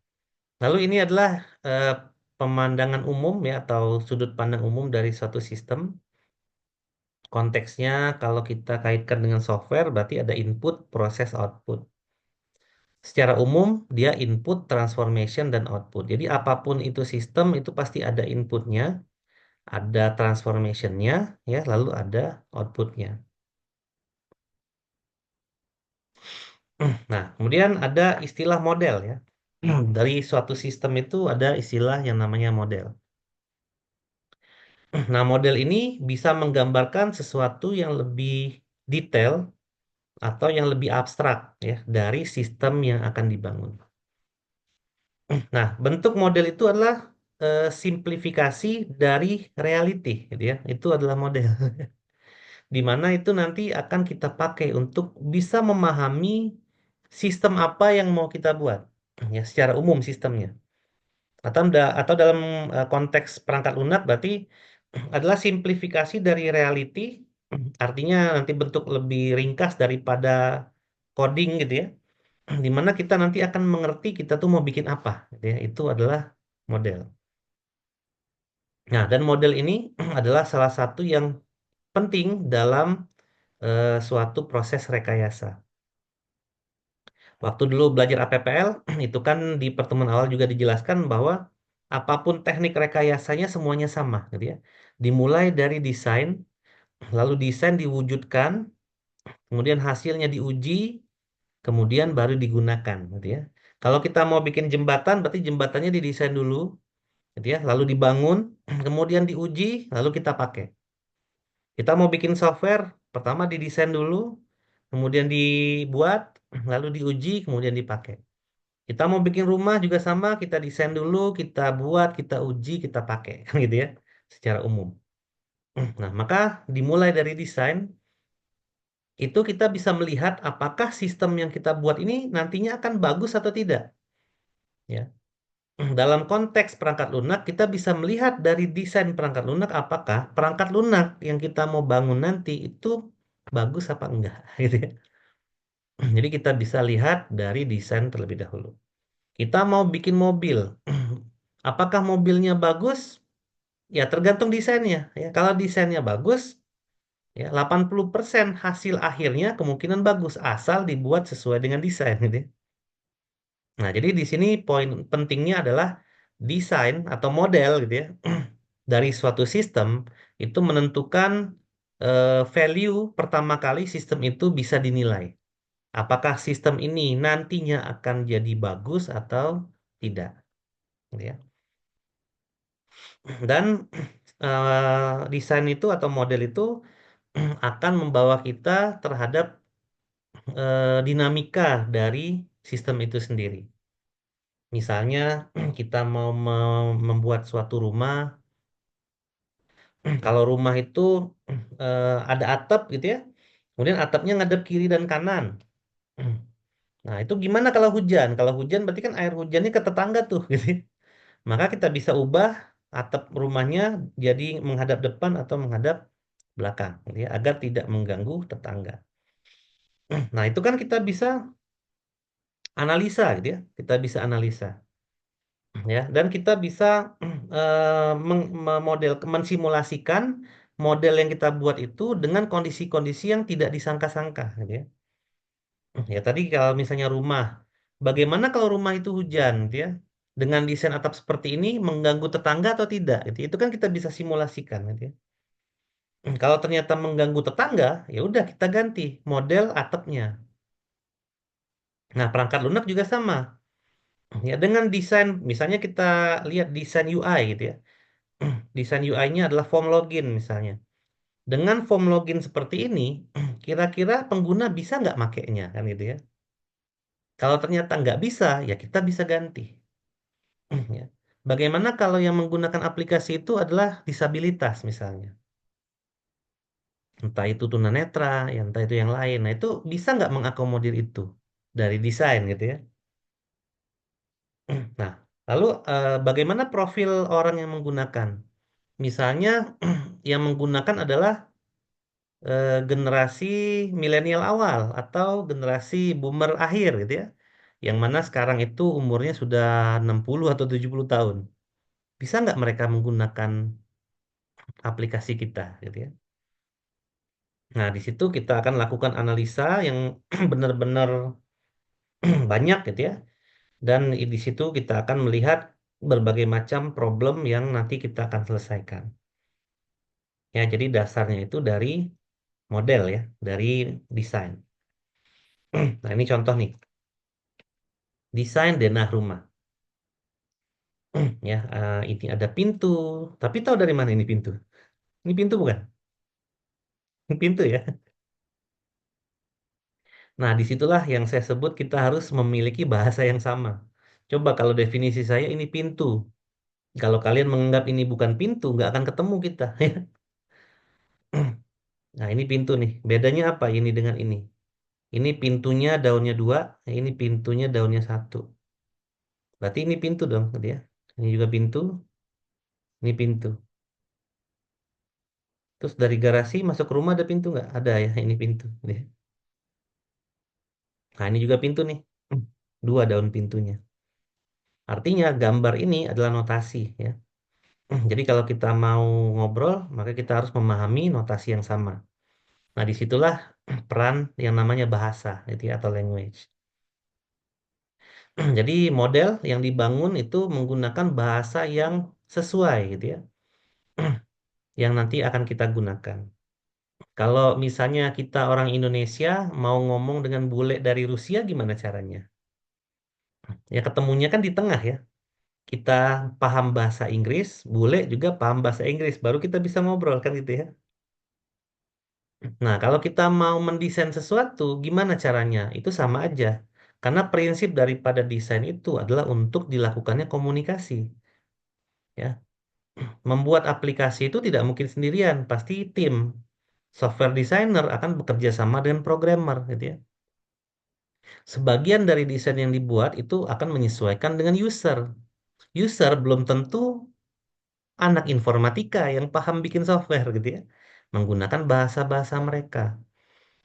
Lalu ini adalah eh, pemandangan umum ya atau sudut pandang umum dari suatu sistem. Konteksnya kalau kita kaitkan dengan software berarti ada input, proses, output. Secara umum dia input, transformation, dan output. Jadi apapun itu sistem itu pasti ada inputnya, ada transformationnya, ya, lalu ada outputnya. Nah, kemudian ada istilah model ya. Dari suatu sistem itu ada istilah yang namanya model. Nah, model ini bisa menggambarkan sesuatu yang lebih detail atau yang lebih abstrak ya dari sistem yang akan dibangun. Nah, bentuk model itu adalah simplifikasi dari reality, gitu ya. Itu adalah model. Di mana itu nanti akan kita pakai untuk bisa memahami sistem apa yang mau kita buat, ya, secara umum sistemnya. Atau dalam konteks perangkat lunak berarti adalah simplifikasi dari reality, artinya nanti bentuk lebih ringkas daripada coding gitu ya, di mana kita nanti akan mengerti kita tuh mau bikin apa, gitu ya. Itu adalah model. Nah, dan model ini adalah salah satu yang penting dalam suatu proses rekayasa. Waktu dulu belajar APPL, itu kan di pertemuan awal juga dijelaskan bahwa apapun teknik rekayasanya semuanya sama, gitu ya. Dimulai dari desain, lalu desain diwujudkan, kemudian hasilnya diuji, kemudian baru digunakan, gitu ya. Kalau kita mau bikin jembatan, berarti jembatannya didesain dulu, gitu ya, lalu dibangun, kemudian diuji, lalu kita pakai. Kita mau bikin software, pertama didesain dulu, kemudian dibuat, lalu diuji, kemudian dipakai. Kita mau bikin rumah juga sama, kita desain dulu, kita buat, kita uji, kita pakai, kan gitu ya, secara umum. Nah, maka dimulai dari desain, itu kita bisa melihat apakah sistem yang kita buat ini nantinya akan bagus atau tidak. Ya, dalam konteks perangkat lunak, kita bisa melihat dari desain perangkat lunak apakah perangkat lunak yang kita mau bangun nanti itu bagus apa enggak, gitu ya. Jadi kita bisa lihat dari desain terlebih dahulu. Kita mau bikin mobil, apakah mobilnya bagus? Ya tergantung desainnya. Ya, kalau desainnya bagus, ya 80% hasil akhirnya kemungkinan bagus asal dibuat sesuai dengan desain, gitu ya. Nah, jadi di sini poin pentingnya adalah desain atau model, gitu ya, dari suatu sistem itu menentukan value pertama kali sistem itu bisa dinilai. Apakah sistem ini nantinya akan jadi bagus atau tidak, gitu ya. Dan desain itu atau model itu akan membawa kita terhadap dinamika dari sistem itu sendiri. Misalnya kita mau membuat suatu rumah, kalau rumah itu ada atap gitu ya, kemudian atapnya ngadep kiri dan kanan. Nah, itu gimana kalau hujan? Kalau hujan berarti kan air hujannya ke tetangga tuh, gitu ya. Maka kita bisa ubah atap rumahnya jadi menghadap depan atau menghadap belakang, gitu ya, agar tidak mengganggu tetangga. Nah, itu kan kita bisa analisa gitu ya. Kita bisa analisa ya dan kita bisa mensimulasikan model yang kita buat itu dengan kondisi-kondisi yang tidak disangka-sangka gitu ya. Ya tadi kalau misalnya rumah, bagaimana kalau rumah itu hujan gitu ya? Dengan desain atap seperti ini mengganggu tetangga atau tidak? Itu kan kita bisa simulasikan gitu ya. Kalau ternyata mengganggu tetangga, ya udah kita ganti model atapnya. Nah, perangkat lunak juga sama. Ya, dengan desain, misalnya kita lihat desain UI gitu ya. Desain UI-nya adalah form login misalnya. Dengan form login seperti ini, kira-kira pengguna bisa nggak makainya kan gitu ya. Kalau ternyata nggak bisa, ya kita bisa ganti. Ya. Bagaimana kalau yang menggunakan aplikasi itu adalah disabilitas misalnya. Entah itu tunanetra, ya entah itu yang lain. Nah itu bisa nggak mengakomodir itu dari desain gitu ya. Nah, lalu bagaimana profil orang yang menggunakan? Misalnya yang menggunakan adalah generasi milenial awal atau generasi boomer akhir gitu ya. Yang mana sekarang itu umurnya sudah 60 atau 70 tahun. Bisa nggak mereka menggunakan aplikasi kita gitu ya. Nah, di situ kita akan lakukan analisa yang benar-benar banyak gitu ya. Dan di situ kita akan melihat berbagai macam problem yang nanti kita akan selesaikan. Ya, jadi dasarnya itu dari model ya, dari desain. Nah, ini contoh nih, desain denah rumah. Ya, ini ada pintu. Tapi tahu dari mana ini pintu? Ini pintu bukan? Ini pintu ya. Nah, disitulah yang saya sebut kita harus memiliki bahasa yang sama. Coba kalau definisi saya ini pintu. Kalau kalian menganggap ini bukan pintu, nggak akan ketemu kita. Nah, ini pintu nih. Bedanya apa ini dengan ini? Ini pintunya daunnya dua, ini pintunya daunnya satu. Berarti ini pintu dong, gitu ya. Ini juga pintu, ini pintu. Terus dari garasi masuk ke rumah ada pintu nggak? Ada ya, ini pintu. Gitu ya. Nah, ini juga pintu nih. Dua daun pintunya. Artinya gambar ini adalah notasi ya. Jadi kalau kita mau ngobrol, maka kita harus memahami notasi yang sama. Nah, disitulah peran yang namanya bahasa, gitu ya, atau language. Jadi model yang dibangun itu menggunakan bahasa yang sesuai, gitu ya, yang nanti akan kita gunakan. Kalau misalnya kita orang Indonesia mau ngomong dengan bule dari Rusia, gimana caranya? Ya ketemunya kan di tengah ya. Kita paham bahasa Inggris, bule juga paham bahasa Inggris, baru kita bisa ngobrol kan gitu ya. Nah, kalau kita mau mendesain sesuatu, gimana caranya? Itu sama aja. Karena prinsip daripada desain itu adalah untuk dilakukannya komunikasi. Ya, membuat aplikasi itu tidak mungkin sendirian, pasti tim. Software designer akan bekerja sama dengan programmer, gitu ya. Sebagian dari desain yang dibuat itu akan menyesuaikan dengan user. User belum tentu anak informatika yang paham bikin software, gitu ya. Menggunakan bahasa-bahasa mereka.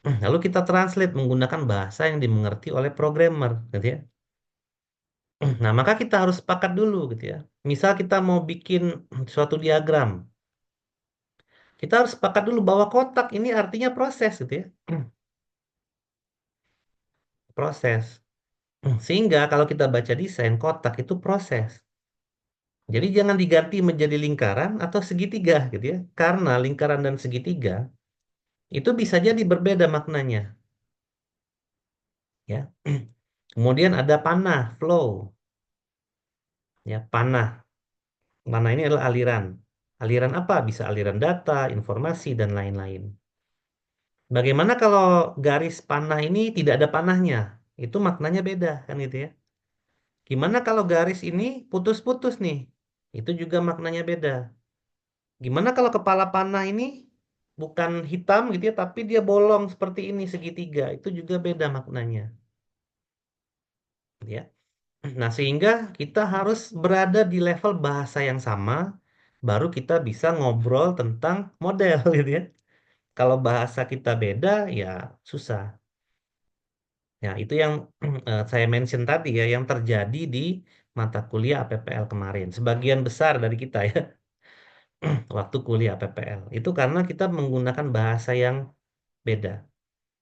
Lalu kita translate menggunakan bahasa yang dimengerti oleh programmer, gitu ya. Nah, maka kita harus sepakat dulu, gitu ya. Misal kita mau bikin suatu diagram, kita harus sepakat dulu bahwa kotak ini artinya proses, gitu ya. Proses. Sehingga kalau kita baca desain, kotak itu proses. Jadi jangan diganti menjadi lingkaran atau segitiga, gitu ya. Karena lingkaran dan segitiga itu bisa jadi berbeda maknanya, ya. Kemudian ada panah, flow, ya, panah. Mana ini adalah aliran. Aliran apa? Bisa aliran data, informasi, dan lain-lain. Bagaimana kalau garis panah ini tidak ada panahnya? Itu maknanya beda, kan gitu ya. Gimana kalau garis ini putus-putus nih? Itu juga maknanya beda. Gimana kalau kepala panah ini bukan hitam gitu ya, tapi dia bolong seperti ini segitiga? Itu juga beda maknanya, ya. Nah, sehingga kita harus berada di level bahasa yang sama, baru kita bisa ngobrol tentang model gitu ya. Kalau bahasa kita beda, ya susah. Ya, itu yang saya mention tadi ya, yang terjadi di mata kuliah APPL kemarin. Sebagian besar dari kita ya, waktu kuliah APPL. Itu karena kita menggunakan bahasa yang beda.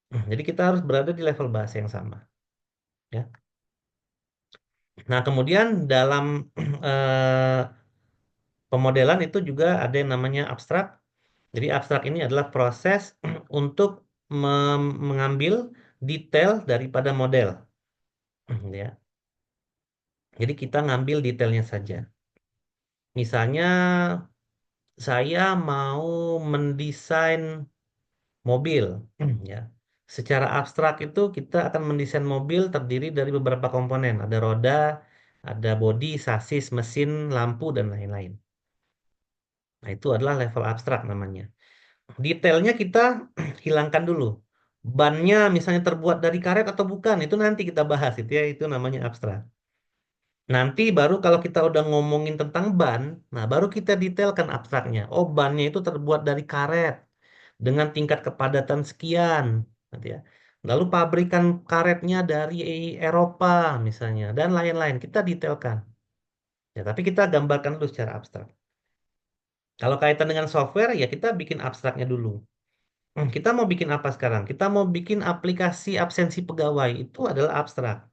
Jadi kita harus berada di level bahasa yang sama. Ya. Nah, kemudian dalam eh, pemodelan itu juga ada yang namanya abstrak. Jadi abstrak ini adalah proses untuk mengambil detail daripada model. Ya. Jadi kita ngambil detailnya saja. Misalnya saya mau mendesain mobil, ya. Secara abstrak itu kita akan mendesain mobil terdiri dari beberapa komponen. Ada roda, ada bodi, sasis, mesin, lampu, dan lain-lain. Nah, itu adalah level abstrak namanya. Detailnya kita hilangkan dulu. Bannya misalnya terbuat dari karet atau bukan, itu nanti kita bahas itu ya, itu namanya abstrak. Nanti baru kalau kita udah ngomongin tentang ban, nah baru kita detailkan abstraknya. Oh, bannya itu terbuat dari karet. dengan tingkat kepadatan sekian, gitu ya. Lalu pabrikan karetnya dari Eropa misalnya dan lain-lain kita detailkan. Ya, tapi kita gambarkan dulu secara abstrak. Kalau kaitan dengan software ya kita bikin abstraknya dulu. Kita mau bikin apa sekarang? Kita mau bikin aplikasi absensi pegawai. Itu adalah abstrak.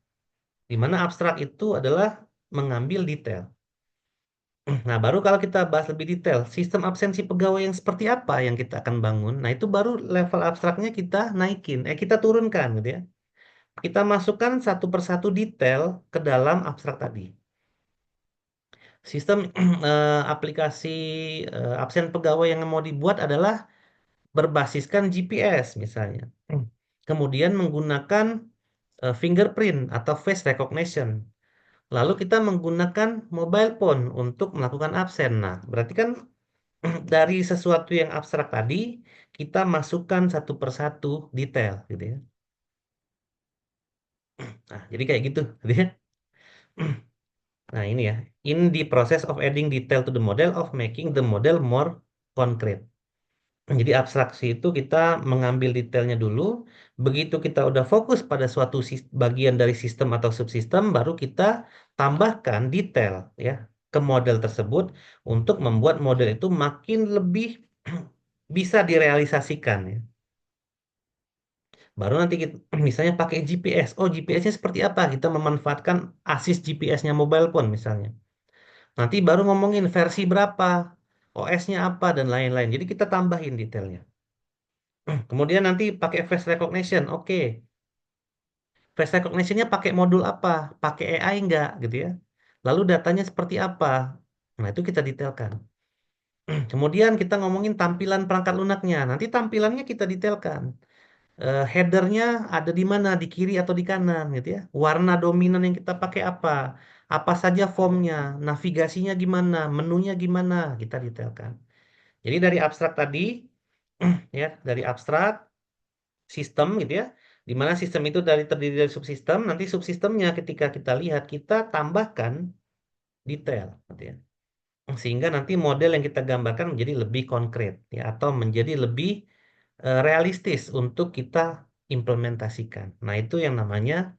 Di mana abstrak itu adalah mengambil detail. Nah, baru kalau kita bahas lebih detail, sistem absensi pegawai yang seperti apa yang kita akan bangun. Nah, itu baru level abstraknya kita naikin, kita turunkan gitu ya. Kita masukkan satu persatu detail ke dalam abstrak tadi. Sistem aplikasi absen pegawai yang mau dibuat adalah berbasiskan GPS misalnya. Kemudian menggunakan fingerprint atau face recognition. Lalu kita menggunakan mobile phone untuk melakukan absen. Nah, berarti kan dari sesuatu yang abstrak tadi, kita masukkan satu persatu detail, gitu ya. Nah, jadi kayak gitu, gitu ya. Nah, ini ya. In the process of adding detail to the model of making the model more concrete. Jadi abstraksi itu kita mengambil detailnya dulu. Begitu kita udah fokus pada suatu bagian dari sistem atau subsistem, baru kita tambahkan detail ya ke model tersebut untuk membuat model itu makin lebih bisa direalisasikan ya. Baru nanti kita misalnya pakai GPS. Oh, GPS-nya seperti apa? Kita memanfaatkan asis GPS-nya mobile phone misalnya. Nanti baru ngomongin versi berapa, OS-nya apa dan lain-lain. Jadi kita tambahin detailnya. Kemudian nanti pakai face recognition. Oke, face recognition-nya pakai modul apa? Pakai AI nggak gitu ya. Lalu datanya seperti apa? Nah, itu kita detailkan. Kemudian kita ngomongin tampilan perangkat lunaknya. Nanti tampilannya kita detailkan. Headernya ada di mana, di kiri atau di kanan gitu ya. Warna dominan yang kita pakai apa saja formnya, navigasinya gimana, menunya gimana, kita detailkan. Jadi dari abstrak tadi, ya dari abstrak sistem gitu ya, di mana sistem itu terdiri dari subsistem, nanti subsistemnya ketika kita lihat kita tambahkan detail, gitu ya. Sehingga nanti model yang kita gambarkan menjadi lebih konkret ya, atau menjadi lebih realistis untuk kita implementasikan. Nah, itu yang namanya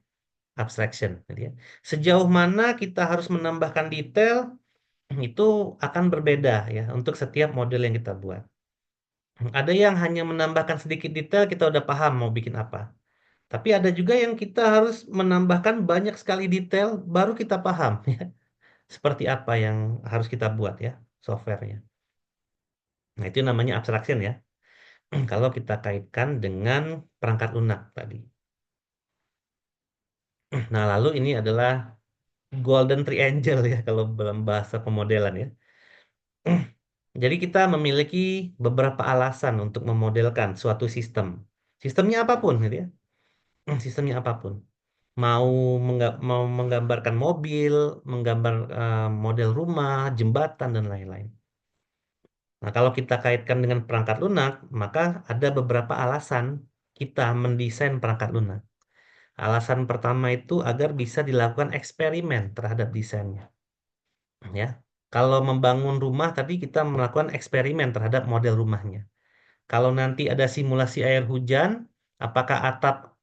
abstraction, gitu ya. Sejauh mana kita harus menambahkan detail itu akan berbeda ya untuk setiap model yang kita buat. Ada yang hanya menambahkan sedikit detail kita udah paham mau bikin apa. Tapi ada juga yang kita harus menambahkan banyak sekali detail baru kita paham ya seperti apa yang harus kita buat ya softwarenya. Nah, itu namanya abstraction ya. Kalau kita kaitkan dengan perangkat lunak tadi. Nah, lalu ini adalah golden triangle ya kalau dalam bahasa pemodelan ya. Jadi kita memiliki beberapa alasan untuk memodelkan suatu sistem. Sistemnya apapun gitu ya. Sistemnya apapun. Mau menggambarkan mobil, menggambar model rumah, jembatan dan lain-lain. Nah, kalau kita kaitkan dengan perangkat lunak, maka ada beberapa alasan kita mendesain perangkat lunak. Alasan pertama itu agar bisa dilakukan eksperimen terhadap desainnya. Ya, kalau membangun rumah tadi kita melakukan eksperimen terhadap model rumahnya. Kalau nanti ada simulasi air hujan, apakah atap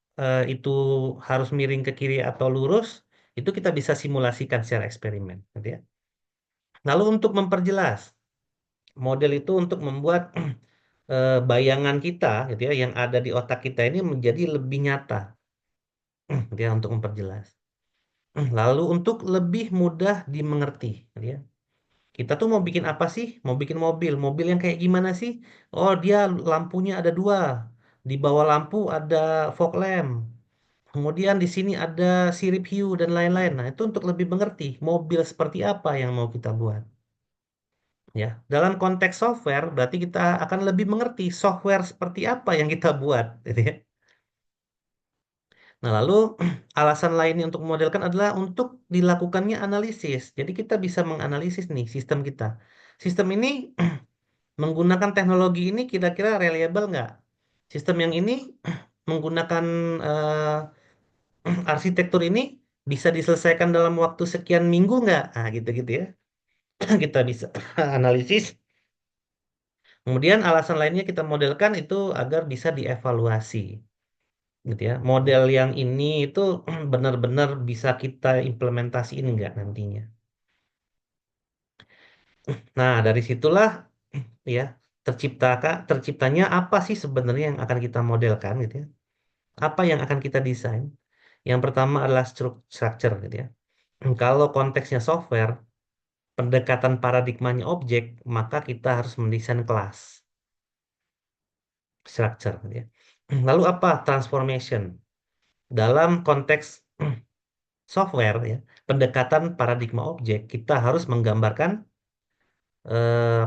itu harus miring ke kiri atau lurus, itu kita bisa simulasikan secara eksperimen, gitu ya. Lalu untuk memperjelas model itu untuk membuat bayangan kita, gitu ya, yang ada di otak kita ini menjadi lebih nyata, gitu ya, untuk memperjelas. Lalu untuk lebih mudah dimengerti, gitu ya. Kita tuh mau bikin apa sih? Mau bikin mobil. Mobil yang kayak gimana sih? Oh, dia lampunya ada dua. Di bawah lampu ada fog lamp. Kemudian di sini ada sirip hiu dan lain-lain. Nah, itu untuk lebih mengerti mobil seperti apa yang mau kita buat. Ya, dalam konteks software berarti kita akan lebih mengerti software seperti apa yang kita buat, gitu ya. Nah, lalu alasan lainnya untuk memodelkan adalah untuk dilakukannya analisis. Jadi kita bisa menganalisis nih sistem kita. Sistem ini menggunakan teknologi ini kira-kira reliable nggak? Sistem yang ini menggunakan arsitektur ini bisa diselesaikan dalam waktu sekian minggu nggak? Nah, gitu-gitu ya. Kita bisa analisis Kemudian alasan lainnya kita modelkan itu agar bisa dievaluasi, gitu ya. Model yang ini itu benar-benar bisa kita implementasiin nggak nantinya. Nah, dari situlah ya terciptanya apa sih sebenarnya yang akan kita modelkan, gitu ya. Apa yang akan kita desain? Yang pertama adalah structure, gitu ya. Kalau konteksnya software, pendekatan paradigmanya objek, maka kita harus mendesain kelas, structure, gitu ya. Lalu apa? Transformation. Dalam konteks software, ya, pendekatan paradigma objek, kita harus menggambarkan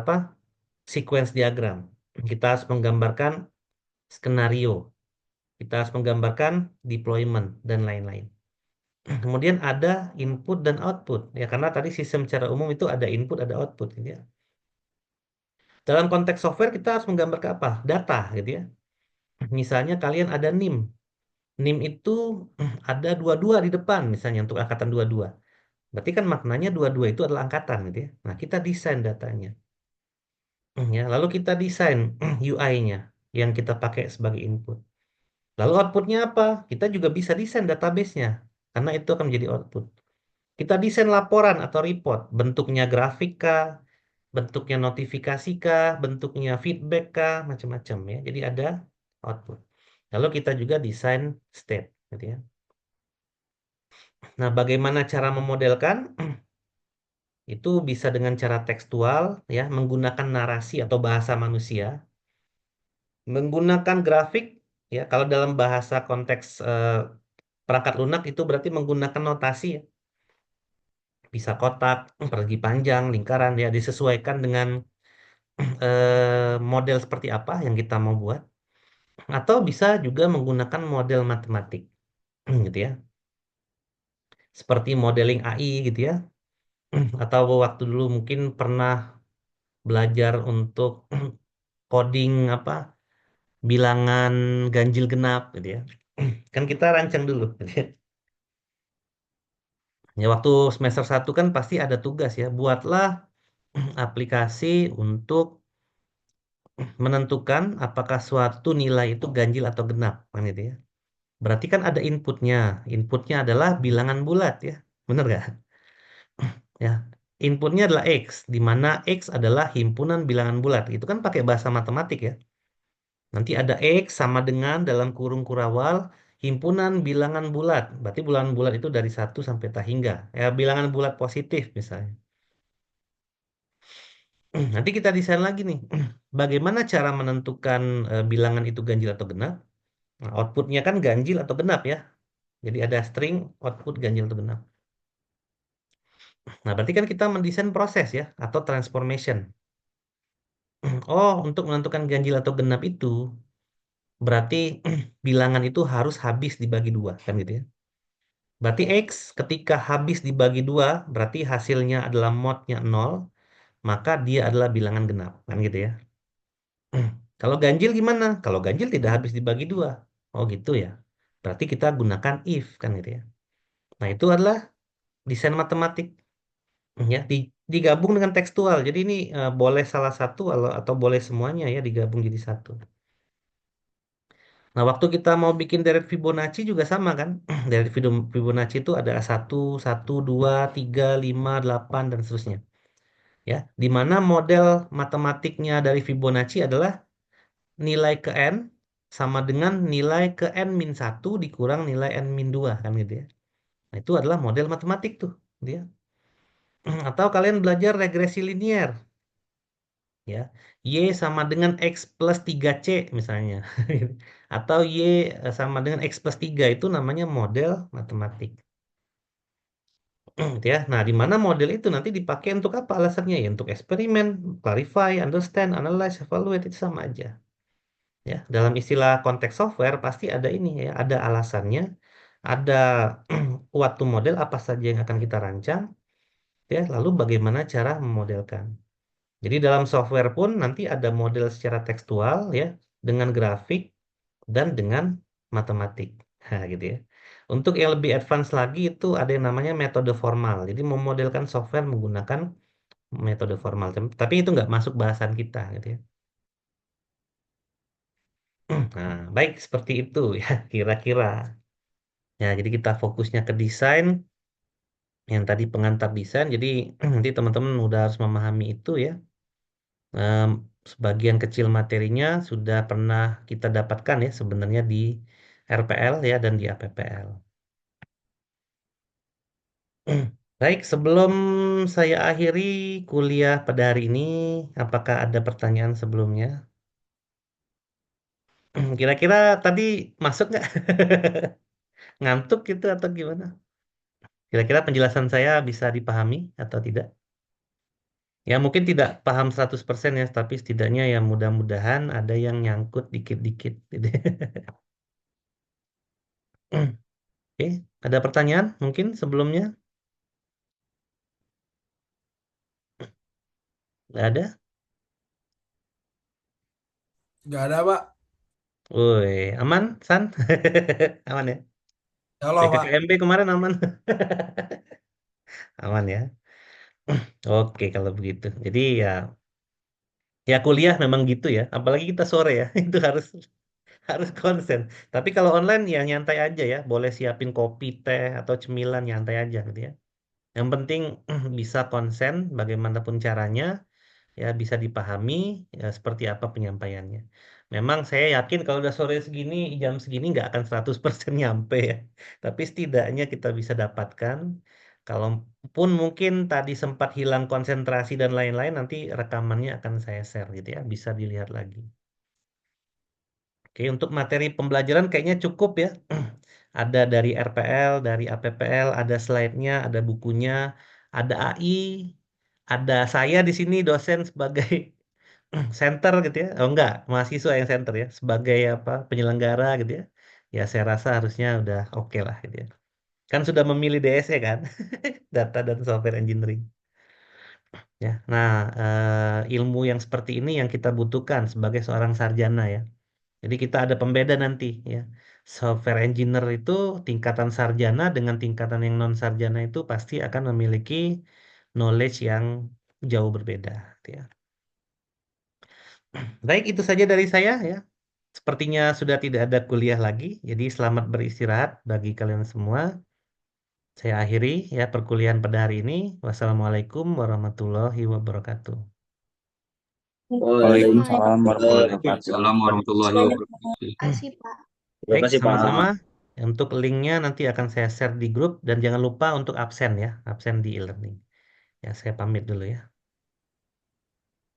apa? Sequence diagram. Kita harus menggambarkan skenario. Kita harus menggambarkan deployment dan lain-lain. Kemudian ada input dan output, ya, karena tadi sistem secara umum itu ada input, ada output, gitu ya. Dalam konteks software kita harus menggambarkan apa? Data, gitu ya. Misalnya kalian ada NIM. NIM itu ada 22 di depan, misalnya untuk angkatan 22. Berarti kan maknanya 22 itu adalah angkatan, gitu ya. Nah, kita desain datanya. Ya, lalu kita desain UI-nya yang kita pakai sebagai input. Lalu outputnya apa? Kita juga bisa desain database-nya, karena itu akan menjadi output. Kita desain laporan atau report, bentuknya grafik kah, bentuknya notifikasi kah, bentuknya feedback kah, macam-macam ya. Jadi ada output. Lalu kita juga desain state, gitu ya. Nah, bagaimana cara memodelkan? Itu bisa dengan cara tekstual, ya, menggunakan narasi atau bahasa manusia, menggunakan grafik, ya. Kalau dalam bahasa konteks perangkat lunak itu berarti menggunakan notasi, ya. Bisa kotak, persegi panjang, lingkaran, ya, disesuaikan dengan model seperti apa yang kita mau buat, atau bisa juga menggunakan model matematik, gitu ya, seperti modeling AI, gitu ya. Atau waktu dulu mungkin pernah belajar untuk coding apa, bilangan ganjil genap, gitu ya. Kan kita rancang dulu, gitu ya. Ya, waktu semester 1 kan pasti ada tugas, ya, buatlah aplikasi untuk menentukan apakah suatu nilai itu ganjil atau genap, kan, gitu ya. Berarti kan ada inputnya. Inputnya adalah bilangan bulat, ya. Benar nggak? Ya. Inputnya adalah X, di mana X adalah himpunan bilangan bulat. Itu kan pakai bahasa matematik, ya. Nanti ada X sama dengan dalam kurung kurawal himpunan bilangan bulat. Berarti bilangan bulat itu dari 1 sampai tak hingga. Ya, bilangan bulat positif misalnya. Nanti kita desain lagi nih. Bagaimana cara menentukan bilangan itu ganjil atau genap? Nah, outputnya kan ganjil atau genap, ya. Jadi ada string output ganjil atau genap. Nah, berarti kan kita mendesain proses, ya, atau transformation. Oh, untuk menentukan ganjil atau genap itu, berarti bilangan itu harus habis dibagi dua, kan, gitu ya. Berarti X ketika habis dibagi dua, berarti hasilnya adalah modnya 0, maka dia adalah bilangan genap, kan, gitu ya. Kalau ganjil gimana? Kalau ganjil tidak habis dibagi dua. Oh, gitu ya. Berarti kita gunakan if, kan, gitu ya. Nah, itu adalah desain matematik, ya, digabung dengan tekstual. Jadi ini boleh salah satu atau boleh semuanya, ya, digabung jadi satu. Nah, waktu kita mau bikin deret Fibonacci juga sama kan? Deret Fibonacci itu ada 1, 1, 2, 3, 5, 8 dan seterusnya. Ya, di mana model matematiknya dari Fibonacci adalah nilai ke n sama dengan nilai ke n-1 dikurang nilai n-2, kan, gitu ya. Nah, itu adalah model matematik tuh, dia. Atau kalian belajar regresi linier, ya. Y sama dengan X plus 3C misalnya. Atau Y sama dengan X plus 3 itu namanya model matematik. Gitu ya. Nah, di mana model itu nanti dipakai untuk apa alasannya? Ya, untuk eksperimen, clarify, understand, analyze, evaluate, itu sama aja. Ya, dalam istilah konteks software pasti ada ini, ya, ada alasannya, ada suatu model apa saja yang akan kita rancang, ya, lalu bagaimana cara memodelkan. Jadi dalam software pun nanti ada model secara tekstual, ya, dengan grafik dan dengan matematik. Nah, gitu ya. Untuk yang lebih advance lagi itu ada yang namanya metode formal. Jadi memodelkan software menggunakan metode formal. Tapi itu nggak masuk bahasan kita, gitu ya. Nah, baik seperti itu ya kira-kira. Ya, jadi kita fokusnya ke desain, yang tadi pengantar desain. Jadi nanti teman-teman udah harus memahami itu ya. Em, Sebagian kecil materinya sudah pernah kita dapatkan ya sebenarnya di RPL ya dan di APPL. Baik, sebelum saya akhiri kuliah pada hari ini, apakah ada pertanyaan sebelumnya? Kira-kira tadi masuk nggak? Ngantuk gitu atau gimana? Kira-kira penjelasan saya bisa dipahami atau tidak? Ya mungkin tidak paham 100% ya, tapi setidaknya ya mudah-mudahan ada yang nyangkut dikit-dikit gitu. Oke, ada pertanyaan mungkin sebelumnya? Nggak ada? Nggak ada, Pak. Woi, aman, San? Aman ya? Ya Allah, Pak. PPKMB kemarin aman? Aman ya? Oke, kalau begitu. Jadi ya kuliah memang gitu ya. Apalagi kita sore ya. Itu harus harus konsen. Tapi kalau online ya nyantai aja ya. Boleh siapin kopi, teh, atau cemilan nyantai aja gitu ya. Yang penting bisa konsen bagaimanapun caranya, ya bisa dipahami ya seperti apa penyampaiannya. Memang saya yakin kalau udah sore segini, jam segini nggak akan 100% nyampe ya. Tapi setidaknya kita bisa dapatkan. Kalaupun mungkin tadi sempat hilang konsentrasi dan lain-lain, nanti rekamannya akan saya share gitu ya, bisa dilihat lagi. Oke, untuk materi pembelajaran kayaknya cukup ya. Ada dari RPL, dari APPL, ada slide-nya, ada bukunya, ada AI, ada saya di sini dosen sebagai center gitu ya. Oh enggak, mahasiswa yang center ya, sebagai apa penyelenggara gitu ya. Ya saya rasa harusnya udah oke lah gitu ya. Kan sudah memilih DSE kan, Data dan Software Engineering. Ya, nah ilmu yang seperti ini yang kita butuhkan sebagai seorang sarjana ya. Jadi kita ada pembeda nanti ya. Software engineer itu tingkatan sarjana dengan tingkatan yang non sarjana itu pasti akan memiliki knowledge yang jauh berbeda gitu ya. Baik, itu saja dari saya ya. Sepertinya sudah tidak ada kuliah lagi, jadi selamat beristirahat bagi kalian semua. Saya akhiri ya perkuliahan pada hari ini. Wassalamualaikum warahmatullahi wabarakatuh. Waalaikumsalam warahmatullahi wabarakatuh. Waalaikumsalam warahmatullahi Banyak wabarakatuh. kasih, Pak. Terima Baik, kasih, sama-sama. Pak. Untuk linknya nanti akan saya share di grup dan jangan lupa untuk absen ya, absen di e-learning. Ya, saya pamit dulu ya.